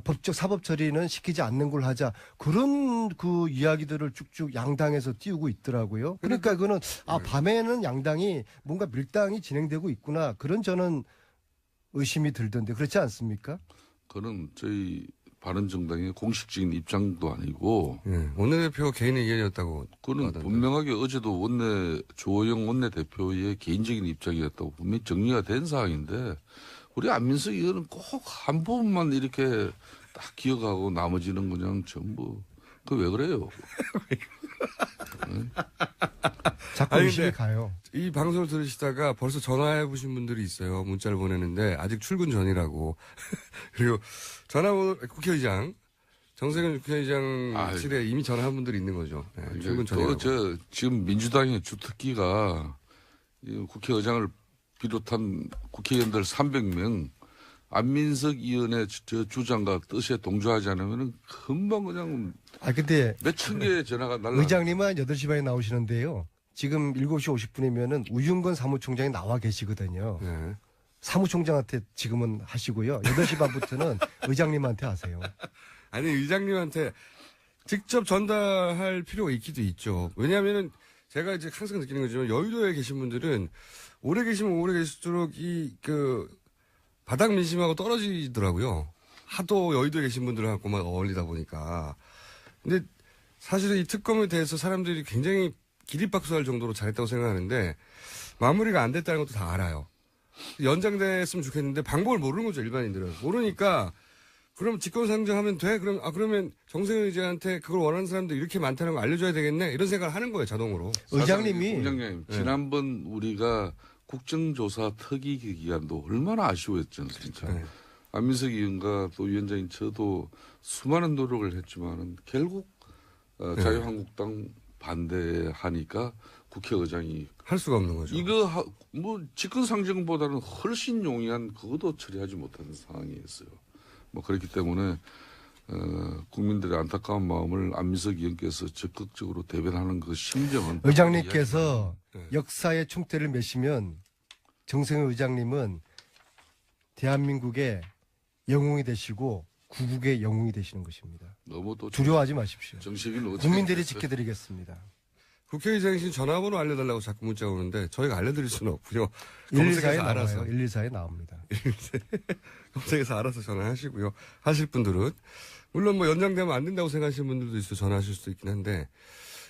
법적 사법 처리는 시키지 않는 걸 하자. 그런 그 이야기들을 쭉쭉 양당에서 띄우고 있더라고요. 그러니까 그거는 밤에는 양당이 뭔가 밀당이 진행되고 있구나. 그런 저는 의심이 들던데 그렇지 않습니까? 그는 저희 바른정당의 공식적인 입장도 아니고 네. 원내대표 개인 의견이었다고. 그는 하던데. 분명하게 어제도 조호영 원내대표의 개인적인 입장이었다고 분명히 정리가 된 사항인데 우리 안민석 의원은 꼭 한 부분만 이렇게 딱 기억하고 나머지는 그냥 전부 그 왜 그래요? 자꾸 아니, 의심이 근데 가요. 이 방송을 들으시다가 벌써 전화해 보신 분들이 있어요. 문자를 보내는데 아직 출근 전이라고. 그리고 전화번호 국회의장 정세균 국회의장실에 이미 전화한 분들이 있는 거죠. 네, 출근 전이라고. 저 지금 민주당의 주특기가 이 국회의장을 비롯한 국회의원들 300명 안민석 의원의 저 주장과 뜻에 동조하지 않으면은 금방 그냥 근데 몇천 개의 전화가 날라. 의장님은 한 8시 반에 나오시는데요. 지금 7시 50분이면은 우윤건 사무총장이 나와 계시거든요. 네. 사무총장한테 지금은 하시고요. 8시 반부터는 의장님한테 하세요. 아니 의장님한테 직접 전달할 필요가 있기도 있죠. 왜냐하면은 제가 이제 항상 느끼는 거지만 여의도에 계신 분들은 오래 계시면 오래 계실수록 이 바닥 민심하고 떨어지더라고요. 하도 여의도에 계신 분들하고만 어울리다 보니까. 근데 사실은 이 특검에 대해서 사람들이 굉장히 기립박수할 정도로 잘했다고 생각하는데 마무리가 안 됐다는 것도 다 알아요. 연장됐으면 좋겠는데 방법을 모르는 거죠, 일반인들은. 모르니까 그럼 직권상정하면 돼? 그러면 정세균 의장한테 그걸 원하는 사람들 이렇게 많다는 거 알려줘야 되겠네? 이런 생각을 하는 거예요, 자동으로. 의장님이 공장장님 지난번 우리가 국정조사 특위 기간도 얼마나 아쉬워했지 않습니까? 네. 안민석 의원과 또 위원장인 저도 수많은 노력을 했지만은 결국 자유한국당 반대하니까 국회의장이 할 수가 없는 거죠. 이거 뭐 직권상정보다는 훨씬 용이한 그것도 처리하지 못하는 상황이었어요. 뭐 그렇기 때문에 국민들의 안타까운 마음을 안민석 의원께서 적극적으로 대변하는 그 심정은 의장님께서 네. 역사의 총대를 메시면 정세균 의장님은 대한민국의 영웅이 되시고 구국의 영웅이 되시는 것입니다. 너무 또 두려워하지 마십시오. 정식인 국민들이 지켜드리겠습니다. 국회의장실 전화번호 알려달라고 자꾸 문자 오는데 저희가 알려드릴 수는 없고요. 114에 검색해서 알아서. 나와요. 114에 나옵니다. 검색해서 알아서 전화하시고요. 하실 분들은. 물론 뭐 연장되면 안 된다고 생각하시는 분들도 있어 전화하실 수도 있긴 한데.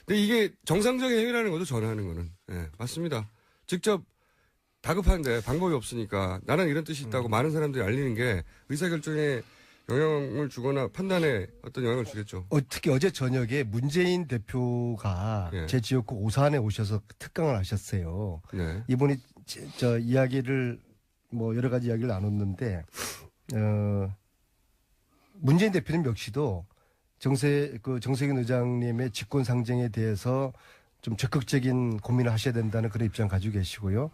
근데 이게 정상적인 행위라는 거죠, 전화하는 거는. 예, 맞습니다. 직접 다급한데 방법이 없으니까 나는 이런 뜻이 있다고 많은 사람들이 알리는 게 의사결정에 영향을 주거나 판단에 어떤 영향을 주겠죠. 특히 어제 저녁에 문재인 대표가 예. 제 지역구 오산에 오셔서 특강을 하셨어요. 네. 이분이 저 이야기를 뭐 여러 가지 이야기를 나눴는데 문재인 대표님 역시도 정세균 의장님의 직권상정에 대해서 좀 적극적인 고민을 하셔야 된다는 그런 입장 가지고 계시고요.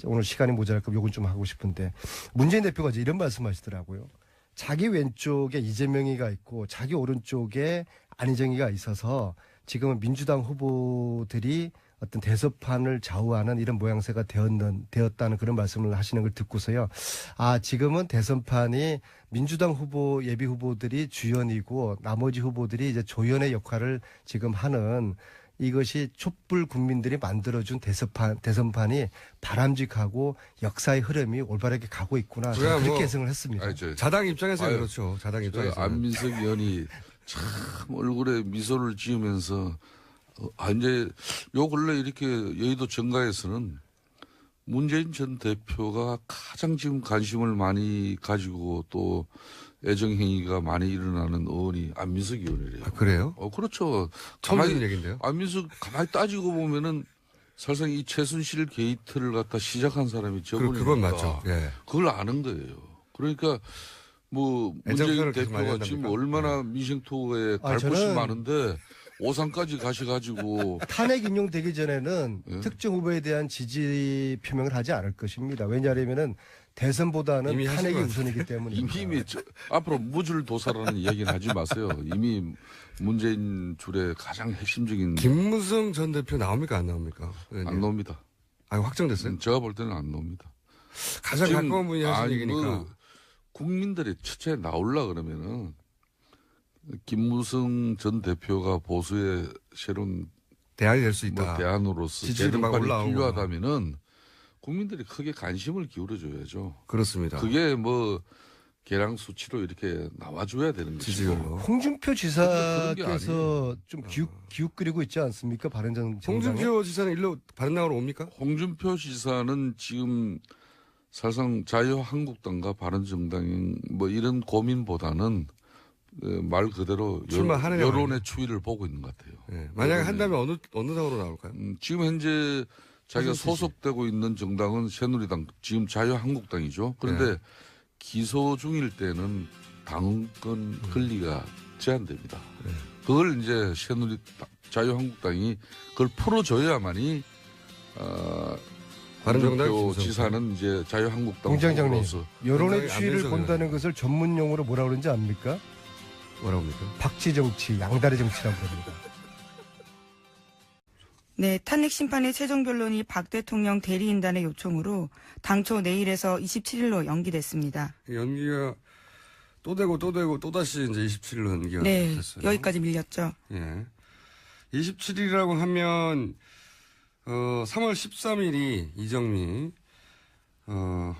오늘 시간이 모자랄까 요건 좀 하고 싶은데 문재인 대표가 이제 이런 말씀하시더라고요. 자기 왼쪽에 이재명이가 있고 자기 오른쪽에 안희정이가 있어서 지금은 민주당 후보들이 어떤 대선판을 좌우하는 이런 모양새가 되었다는 그런 말씀을 하시는 걸 듣고서요. 아, 지금은 대선판이 민주당 후보, 예비 후보들이 주연이고 나머지 후보들이 이제 조연의 역할을 지금 하는 이것이 촛불 국민들이 만들어준 대선판이 바람직하고 역사의 흐름이 올바르게 가고 있구나. 저는 그래야 그렇게 뭐 해석을 했습니다. 자당 입장에서 아유, 그렇죠. 자당 입장에서. 안민석 의원이 참 얼굴에 미소를 지으면서 이제 요 근래 이렇게 여의도 정가에서는 문재인 전 대표가 가장 지금 관심을 많이 가지고 또 애정행위가 많이 일어나는 의원이 안민석 의원이래요. 아, 그래요? 그렇죠. 처음 가만히 듣는 얘기인데요. 안민석 가만히 따지고 보면은 사실상 이 최순실 게이트를 갖다 시작한 사람이 저분이니까 그건 맞죠. 예. 그걸 아는 거예요. 그러니까 뭐 문재인 애정표현을 계속 많이 대표가 지금 한답니까? 얼마나 민생투어에 아, 갈 곳이 저는 많은데 오산까지 가셔가지고 탄핵 인용되기 전에는 예. 특정 후보에 대한 지지 표명을 하지 않을 것입니다. 왜냐하면은 대선보다는 이미 하신 탄핵이 것 우선이기 때문입니다. 이미 앞으로 무줄도사라는 얘기는 하지 마세요. 이미 문재인 줄의 가장 핵심적인 김무성 전 대표 나옵니까 안 나옵니까? 안 나옵니다. 아, 확정됐어요? 제가 볼 때는 안 나옵니다. 가장 지금 가까운 분이 하신 얘기니까. 뭐 국민들이 첫째 나올라 그러면은 김무성 전 대표가 보수의 새로운 대안이 될 수 있다. 뭐 대안으로서 지지율이 막 대등판이 올라오고. 필요하다면은 국민들이 크게 관심을 기울여줘야죠. 그렇습니다. 그게 뭐 계량 수치로 이렇게 나와줘야 되는 것이고. 지지율로. 홍준표 그런 게 지사께서 좀 기웃거리고 있지 않습니까? 바른정당에. 홍준표 지사는 일로 바른당으로 옵니까? 홍준표 지사는 지금 사실상 자유한국당과 바른정당 뭐 이런 고민보다는 말 그대로 출마하느냐 여론의 추이를 보고 있는 것 같아요. 예. 만약에 한다면 어느 당으로 나올까요? 지금 현재 자기가 무슨 뜻이? 소속되고 있는 정당은 새누리당, 지금 자유한국당이죠. 그런데 네. 기소 중일 때는 당권 권리가 제한됩니다. 네. 그걸 이제 자유한국당이 그걸 풀어줘야만이 바른정당 홍준표 김성태. 지사는 이제 자유한국당 공장장님, 후보로서 여론의 굉장히 추이를 안면석이네. 본다는 것을 전문 용어로 뭐라 그러는지 압니까? 뭐라고 합니까? 박쥐 정치, 양다리 정치라고 부릅니다. 네, 탄핵 심판의 최종 변론이 박 대통령 대리인단의 요청으로 당초 내일에서 27일로 연기됐습니다. 연기가 또 되고 또다시 이제 27일로 연기가 네, 됐어요. 여기까지 밀렸죠. 예. 27일이라고 하면 3월 13일이 이정미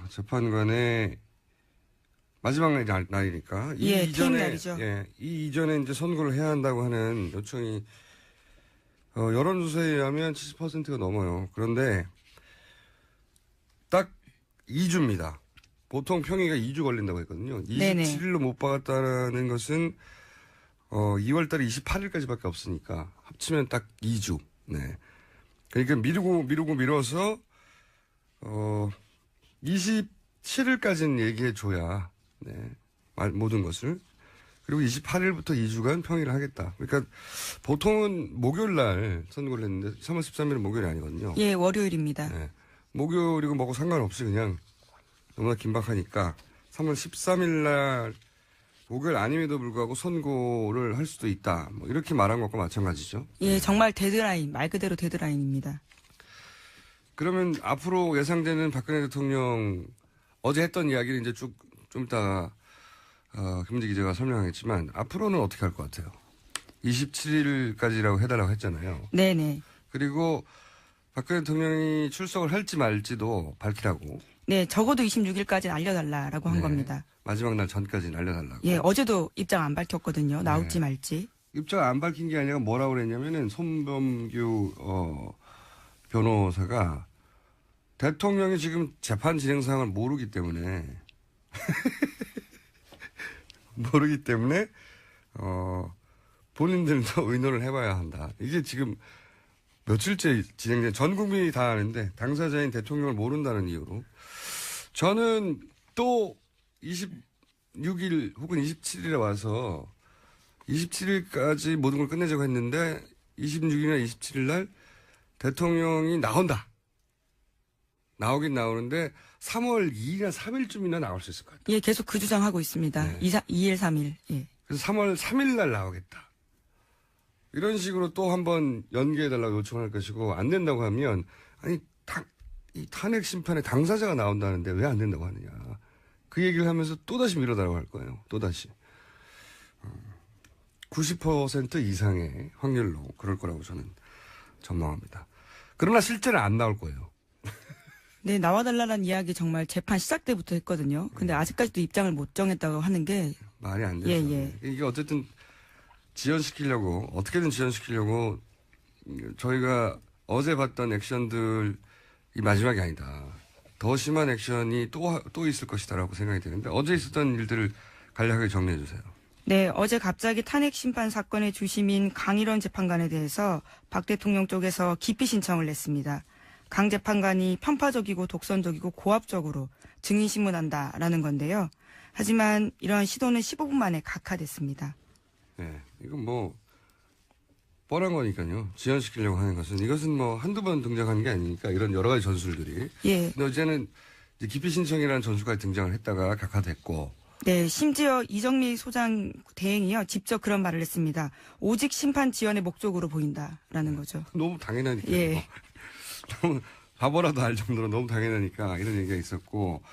재판관의 마지막 날이니까 예, 퇴임 날이죠. 예, 이 이전에 이제 선고를 해야 한다고 하는 요청이 여론조사에 의하면 70%가 넘어요. 그런데 딱 2주입니다. 보통 평의가 2주 걸린다고 했거든요. 네네. 27일로 못 박았다는 것은 2월 달에 28일까지밖에 없으니까 합치면 딱 2주. 네. 그러니까 미뤄서 27일까지는 얘기해 줘야 네. 모든 것을. 그리고 28일부터 2주간 평의를 하겠다. 그러니까 보통은 목요일 날 선고를 했는데 3월 13일은 목요일이 아니거든요. 예, 월요일입니다. 네. 목요일이고 뭐고 상관없이 그냥 너무나 긴박하니까 3월 13일 날 목요일 아님에도 불구하고 선고를 할 수도 있다. 뭐 이렇게 말한 것과 마찬가지죠. 예, 정말 데드라인, 말 그대로 데드라인입니다. 그러면 앞으로 예상되는 박근혜 대통령 어제 했던 이야기를 이제 좀 이따 김은지 기자가 설명하겠지만 앞으로는 어떻게 할 것 같아요? 27일까지라고 해달라고 했잖아요. 네네. 그리고 박근혜 대통령이 출석을 할지 말지도 밝히라고. 네, 적어도 26일까지는 알려달라라고 한 네. 겁니다. 마지막 날 전까지는 알려달라고. 예, 어제도 입장 안 밝혔거든요. 나올지 네. 말지. 입장 안 밝힌 게 아니라 뭐라고 그랬냐면은 손범규 변호사가 대통령이 지금 재판 진행 상황을 모르기 때문에 본인들도 의논을 해봐야 한다. 이게 지금 며칠째 진행된 전 국민이 다 아는데 당사자인 대통령을 모른다는 이유로 저는 또 26일 혹은 27일에 와서 27일까지 모든 걸 끝내자고 했는데 26일이나 27일 날 대통령이 나온다. 나오긴 나오는데 3월 2일이나 3일쯤이나 나올 수 있을 것 같아요. 예, 계속 그 주장하고 있습니다. 네. 2일, 3일. 예. 그래서 3월 3일 날 나오겠다. 이런 식으로 또 한번 연기해달라고 요청할 것이고, 안 된다고 하면, 아니, 이 탄핵 심판의 당사자가 나온다는데 왜 안 된다고 하느냐. 그 얘기를 하면서 또다시 밀어달라고 할 거예요. 또다시. 90% 이상의 확률로 그럴 거라고 저는 전망합니다. 그러나 실제는 안 나올 거예요. 네, 나와달라는 이야기 정말 재판 시작 때부터 했거든요. 근데 아직까지도 입장을 못 정했다고 하는 게. 말이 안 되죠. 예. 이게 어쨌든 지연시키려고, 어떻게든 지연시키려고 저희가 어제 봤던 액션들이 마지막이 아니다. 더 심한 액션이 또 있을 것이다라고 생각이 되는데, 어제 있었던 일들을 간략하게 정리해 주세요. 네, 어제 갑자기 탄핵 심판 사건의 주심인 강일원 재판관에 대해서 박 대통령 쪽에서 기피 신청을 냈습니다. 강 재판관이 편파적이고 독선적이고 고압적으로 증인 신문한다라는 건데요. 하지만 이러한 시도는 15분 만에 각하됐습니다. 네, 이건 뭐 뻔한 거니까요. 지연시키려고 하는 것은, 이것은 뭐 한두 번 등장하는 게 아니니까, 이런 여러 가지 전술들이. 예. 근데 어제는 이제 기피 신청이라는 전술까지 등장을 했다가 각하됐고. 네, 심지어 이정미 소장 대행이요 직접 그런 말을 했습니다. 오직 심판 지연의 목적으로 보인다라는 거죠. 너무 당연하니까. 예. 너무 바보라도 알 정도로 너무 당연하니까 이런 얘기가 있었고.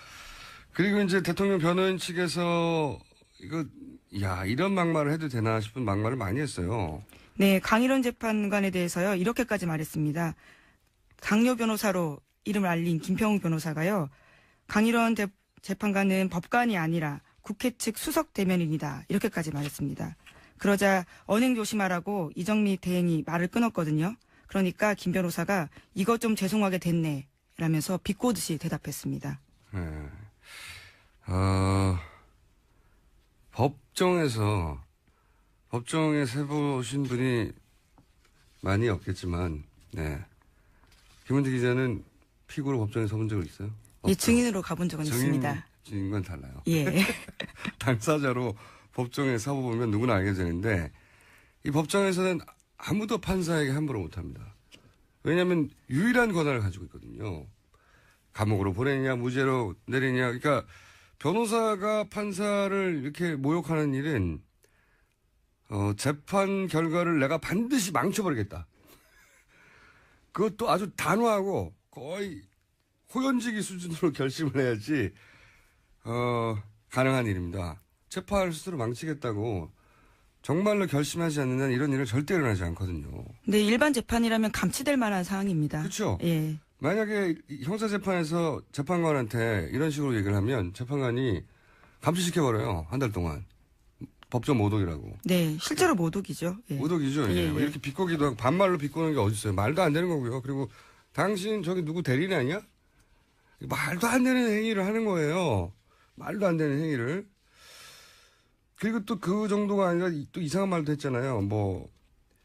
그리고 이제 대통령 변호인 측에서 이런 막말을 해도 되나 싶은 막말을 많이 했어요. 네, 강일원 재판관에 대해서요 이렇게까지 말했습니다. 당뇨 변호사로 이름을 알린 김평욱 변호사가요. 강일원 재판관은 법관이 아니라 국회 측 수석 대면인이다. 이렇게까지 말했습니다. 그러자 언행 조심하라고 이정미 대행이 말을 끊었거든요. 그러니까 김 변호사가 이거 좀 죄송하게 됐네 라면서 비꼬듯이 대답했습니다. 네. 법정에 세보신 분이 많이 없겠지만, 네. 김은지 기자는 피고로 법정에 서본 적은 있어요? 예, 증인으로 가본 적은 있습니다. 증인과는 달라요. 예. 당사자로 법정에 서보면 누구나 알게 되는데, 이 법정에서는 아무도 판사에게 함부로 못합니다. 왜냐하면 유일한 권한을 가지고 있거든요. 감옥으로 보내냐, 무죄로 내리냐. 그러니까 변호사가 판사를 이렇게 모욕하는 일은 재판 결과를 내가 반드시 망쳐버리겠다. 그것도 아주 단호하고 거의 호연지기 수준으로 결심을 해야지 가능한 일입니다. 재판을 스스로 망치겠다고 정말로 결심하지 않는 한 이런 일은 절대 일어나지 않거든요. 네, 일반 재판이라면 감치될 만한 사항입니다. 그렇죠. 예. 만약에 형사재판에서 재판관한테 이런 식으로 얘기를 하면 재판관이 감치시켜버려요. 한 달 동안. 법정 모독이라고. 네, 실제로 모독이죠. 예. 모독이죠. 예. 예. 이렇게 비꼬기도 하고 반말로 비꼬는 게 어딨어요. 말도 안 되는 거고요. 그리고 당신 저기 누구 대리인 아니야? 말도 안 되는 행위를 하는 거예요. 말도 안 되는 행위를. 그리고 또 그 정도가 아니라 또 이상한 말도 했잖아요.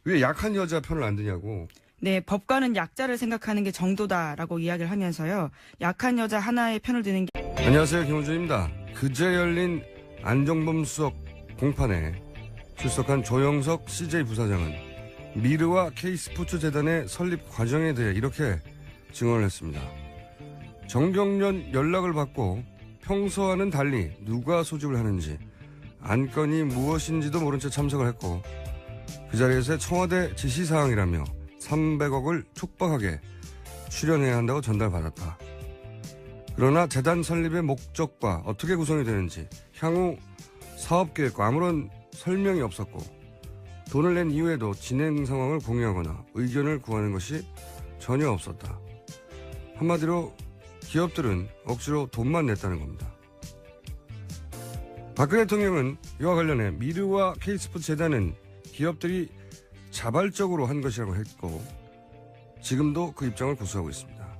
왜 약한 여자 편을 안 드냐고. 네, 법관은 약자를 생각하는 게 정도다라고 이야기를 하면서요. 약한 여자 하나의 편을 드는 게. 안녕하세요. 김호준입니다. 그제 열린 안종범 수석 공판에 출석한 조영석 CJ 부사장은 미르와 K스포츠재단의 설립 과정에 대해 이렇게 증언을 했습니다. 정경련 연락을 받고 평소와는 달리 누가 소집을 하는지 안건이 무엇인지도 모른 채 참석을 했고 그 자리에서 청와대 지시사항이라며 300억을 촉박하게 출연해야 한다고 전달받았다. 그러나 재단 설립의 목적과 어떻게 구성이 되는지 향후 사업계획과 아무런 설명이 없었고 돈을 낸 이후에도 진행 상황을 공유하거나 의견을 구하는 것이 전혀 없었다. 한마디로 기업들은 억지로 돈만 냈다는 겁니다. 박근혜 대통령은 이와 관련해 미르와 K스포츠 재단은 기업들이 자발적으로 한 것이라고 했고 지금도 그 입장을 고수하고 있습니다.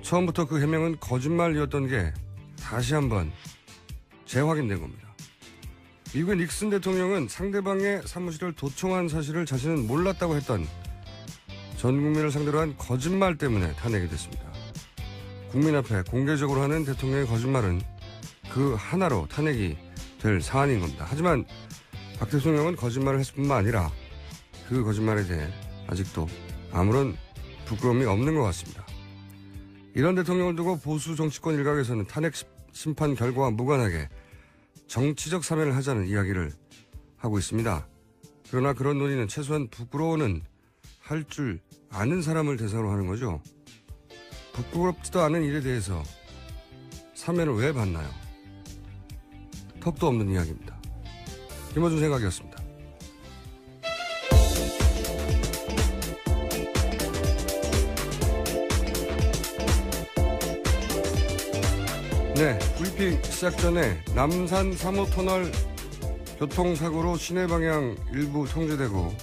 처음부터 그 해명은 거짓말이었던 게 다시 한번 재확인된 겁니다. 미국의 닉슨 대통령은 상대방의 사무실을 도청한 사실을 자신은 몰랐다고 했던 전 국민을 상대로 한 거짓말 때문에 탄핵이 됐습니다. 국민 앞에 공개적으로 하는 대통령의 거짓말은 그 하나로 탄핵이 될 사안인 겁니다. 하지만 박 대통령은 거짓말을 했을 뿐만 아니라 그 거짓말에 대해 아직도 아무런 부끄러움이 없는 것 같습니다. 이런 대통령을 두고 보수 정치권 일각에서는 탄핵 심판 결과와 무관하게 정치적 사면을 하자는 이야기를 하고 있습니다. 그러나 그런 논의는 최소한 부끄러워는 할 줄 아는 사람을 대상으로 하는 거죠. 부끄럽지도 않은 일에 대해서 사면을 왜 받나요? 턱도 없는 이야기입니다. 김어준 생각이었습니다. 네, 브리핑 시작 전에 남산 3호 터널 교통사고로 시내 방향 일부 통제되고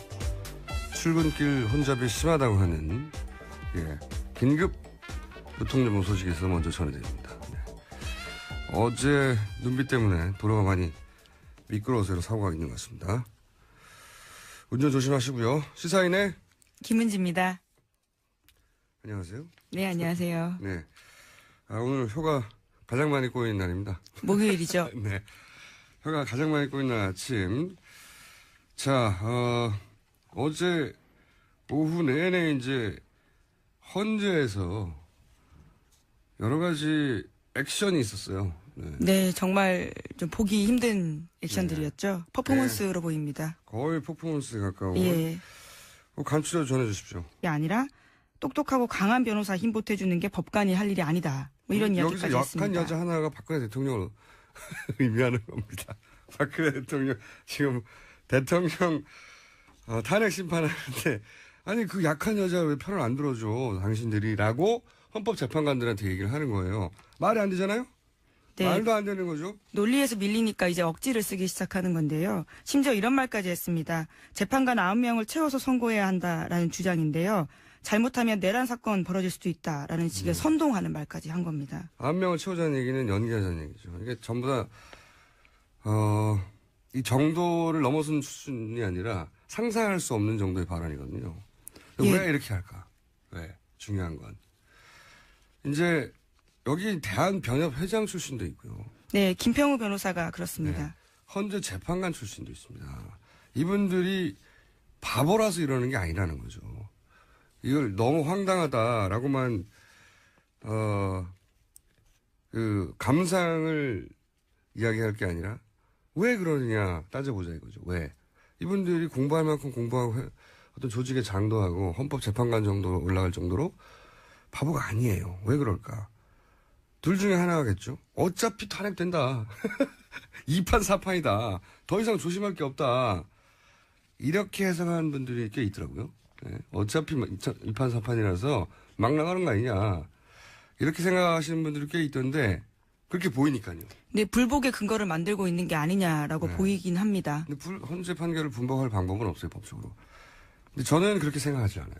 출근길 혼잡이 심하다고 하는 긴급 교통정보 소식에서 먼저 전해드립니다. 네. 어제 눈비 때문에 도로가 많이 미끄러워서 사고가 있는 것 같습니다. 운전 조심하시고요. 시사인의 김은지입니다. 안녕하세요. 네, 안녕하세요. 네, 오늘 휴가 가장 많이 꼬이는 날입니다. 목요일이죠. 네. 혀가 가장 많이 꼬이는 날 아침. 자, 어제 오후 내내 이제 헌재에서 여러 가지 액션이 있었어요. 네. 네, 정말 좀 보기 힘든 액션들이었죠. 퍼포먼스로 보입니다. 거의 퍼포먼스에 가까운. 예. 간추려 전해주십시오. 이게 아니라 똑똑하고 강한 변호사 힘 보태주는 게 법관이 할 일이 아니다. 뭐 이런 여기서 이야기까지 약한 했습니다. 여자 하나가 박근혜 대통령을 의미하는 겁니다. 박근혜 대통령 지금 대통령 탄핵 심판하는데 아니 그 약한 여자 왜 편을 안 들어줘 당신들이라고 헌법재판관들한테 얘기를 하는 거예요. 말이 안 되잖아요. 네. 말도 안 되는 거죠. 논리에서 밀리니까 이제 억지를 쓰기 시작하는 건데요. 심지어 이런 말까지 했습니다. 재판관 9명을 채워서 선고해야 한다라는 주장인데요. 잘못하면 내란 사건 벌어질 수도 있다라는 식의 선동하는 말까지 한 겁니다. 9명을 채우자는 얘기는 연기하자는 얘기죠. 이게 전부 다 이 정도를 넘어선 수준이 아니라 상상할 수 없는 정도의 발언이거든요. 예. 왜 이렇게 할까? 왜? 중요한 건. 이제 여기 대한변협 회장 출신도 있고요. 네, 김평우 변호사가 그렇습니다. 네. 헌재 재판관 출신도 있습니다. 이분들이 바보라서 이러는 게 아니라는 거죠. 이걸 너무 황당하다라고만 그 감상을 이야기할 게 아니라 왜 그러느냐 따져보자 이거죠. 왜? 이분들이 공부할 만큼 공부하고 어떤 조직의 장도하고 헌법재판관 정도로 올라갈 정도로 바보가 아니에요. 왜 그럴까? 둘 중에 하나겠죠. 어차피 탄핵된다. 2판 4판이다. 더 이상 조심할 게 없다. 이렇게 해석하는 분들이 꽤 있더라고요. 네. 어차피 2판 4판이라서 막 나가는 거 아니냐. 이렇게 생각하시는 분들이 꽤 있던데 그렇게 보이니까요. 네, 불복의 근거를 만들고 있는 게 아니냐라고 네. 보이긴 합니다. 근데 헌재 판결을 분복할 방법은 없어요, 법적으로. 근데 저는 그렇게 생각하지 않아요.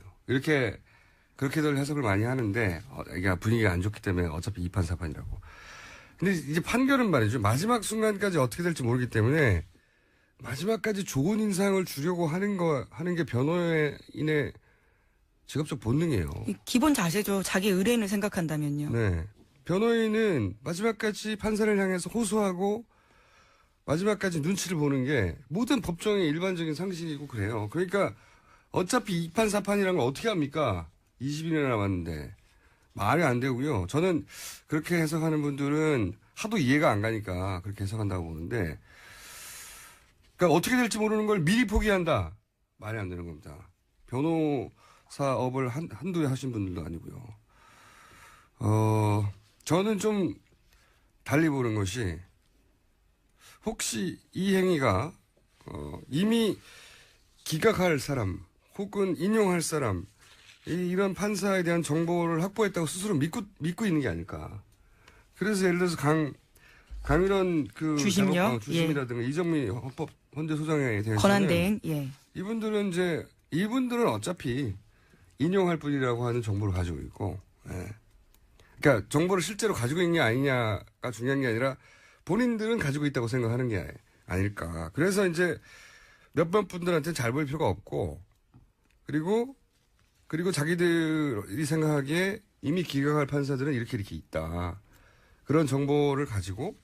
그렇게들 해석을 많이 하는데, 이게 분위기가 안 좋기 때문에 어차피 2판 4판이라고. 근데 이제 판결은 말이죠. 마지막 순간까지 어떻게 될지 모르기 때문에, 마지막까지 좋은 인상을 주려고 하는 게 변호인의 직업적 본능이에요. 기본 자세죠. 자기 의뢰인을 생각한다면요. 네. 변호인은 마지막까지 판사를 향해서 호소하고 마지막까지 눈치를 보는 게 모든 법정의 일반적인 상식이고 그래요. 그러니까 어차피 2판 4판이라는 걸 어떻게 합니까? 20일이나 남았는데. 말이 안 되고요. 저는 그렇게 해석하는 분들은 하도 이해가 안 가니까 그렇게 해석한다고 보는데 그러니까 어떻게 될지 모르는 걸 미리 포기한다. 말이 안 되는 겁니다. 변호사업을 한두 해 하신 분들도 아니고요. 저는 좀 달리 보는 것이 혹시 이 행위가 이미 기각할 사람 혹은 인용할 사람 이런 판사에 대한 정보를 확보했다고 스스로 믿고 있는 게 아닐까. 그래서 예를 들어서 강일원 그 주심요? 주심이라든가 이정미 헌재소장에 대해서는 권한대행, 예. 이분들은 어차피 인용할 뿐이라고 하는 정보를 가지고 있고, 예. 그러니까 정보를 실제로 가지고 있냐 아니냐가 중요한 게 아니라 본인들은 가지고 있다고 생각하는 게 아닐까. 그래서 이제 몇몇 분들한테는 잘 보일 필요가 없고, 그리고 자기들이 생각하기에 이미 기각할 판사들은 이렇게 있다. 그런 정보를 가지고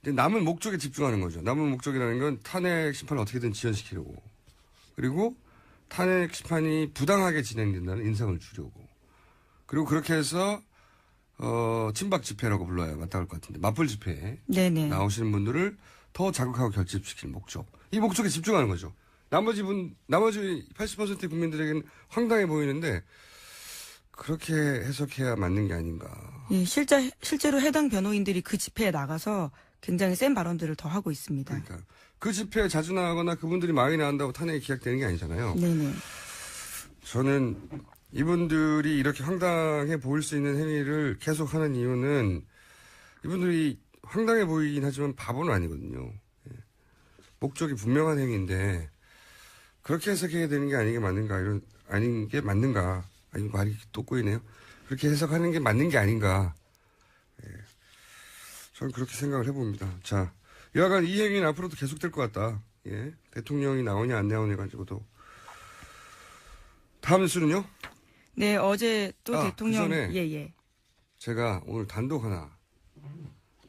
이제 남은 목적에 집중하는 거죠. 남은 목적이라는 건 탄핵 심판을 어떻게든 지연시키려고. 그리고 탄핵 심판이 부당하게 진행된다는 인상을 주려고. 그리고 그렇게 해서 친박 집회라고 불러야 맞다할 것 같은데 맞불 집회에 네네. 나오시는 분들을 더 자극하고 결집시킬 목적. 이 목적에 집중하는 거죠. 나머지 80%의 국민들에게는 황당해 보이는데 그렇게 해석해야 맞는 게 아닌가. 예, 실제로 해당 변호인들이 그 집회에 나가서 굉장히 센 발언들을 더 하고 있습니다. 그러니까 그 집회에 자주 나가거나 그분들이 많이 나간다고 탄핵이 기각되는 게 아니잖아요. 네네. 저는 이분들이 이렇게 황당해 보일 수 있는 행위를 계속하는 이유는 이분들이 황당해 보이긴 하지만 바보는 아니거든요. 예. 목적이 분명한 행위인데 그렇게 해석해야 되는 게 아닌 게 맞는가? 아니 말이 또 꼬이네요. 그렇게 해석하는 게 맞는 게 아닌가? 예. 저는 그렇게 생각을 해봅니다. 자, 여하간 이 행위는 앞으로도 계속될 것 같다. 예. 대통령이 나오냐 안 나오냐 가지고도. 다음 뉴스는요? 네, 어제 또 대통령 그 전에 예. 제가 오늘 단독 하나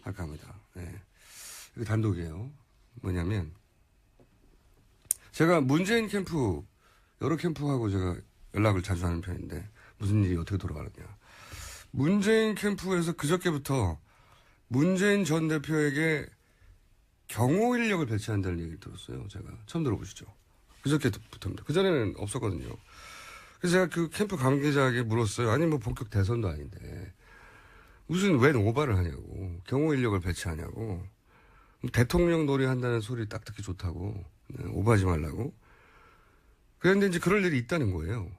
할까 합니다. 예. 이거 단독이에요. 뭐냐면 제가 문재인 캠프 여러 캠프하고 제가 연락을 자주 하는 편인데 무슨 일이 어떻게 돌아가느냐. 문재인 캠프에서 그저께부터 문재인 전 대표에게 경호 인력을 배치한다는 얘기를 들었어요. 제가 처음 들어보시죠. 그저께부터입니다. 그전에는 없었거든요. 그래서 제가 그 캠프 관계자에게 물었어요. 아니 뭐 본격 대선도 아닌데 무슨 웬 오바를 하냐고. 경호 인력을 배치하냐고. 대통령 놀이한다는 소리 딱 듣기 좋다고. 네, 오버하지 말라고. 그런데 이제 그럴 일이 있다는 거예요.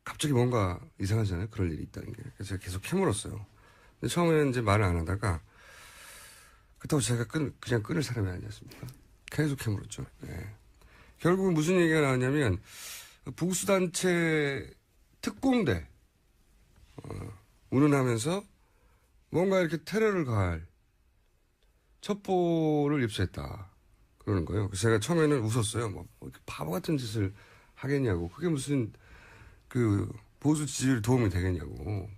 갑자기 뭔가 이상하잖아요. 그럴 일이 있다는 게. 그래서 제가 계속 캐물었어요. 근데 처음에는 이제 말을 안 하다가 그렇다고 제가 그냥 끊을 사람이 아니었습니까? 계속 캐물었죠. 네. 결국은 무슨 얘기가 나왔냐면 보수단체 특공대 운운하면서 뭔가 이렇게 테러를 가할 첩보를 입수했다. 그러는 거예요. 그래서 제가 처음에는 웃었어요. 뭐 이렇게 바보 같은 짓을 하겠냐고. 그게 무슨 그 보수 지지율 도움이 되겠냐고.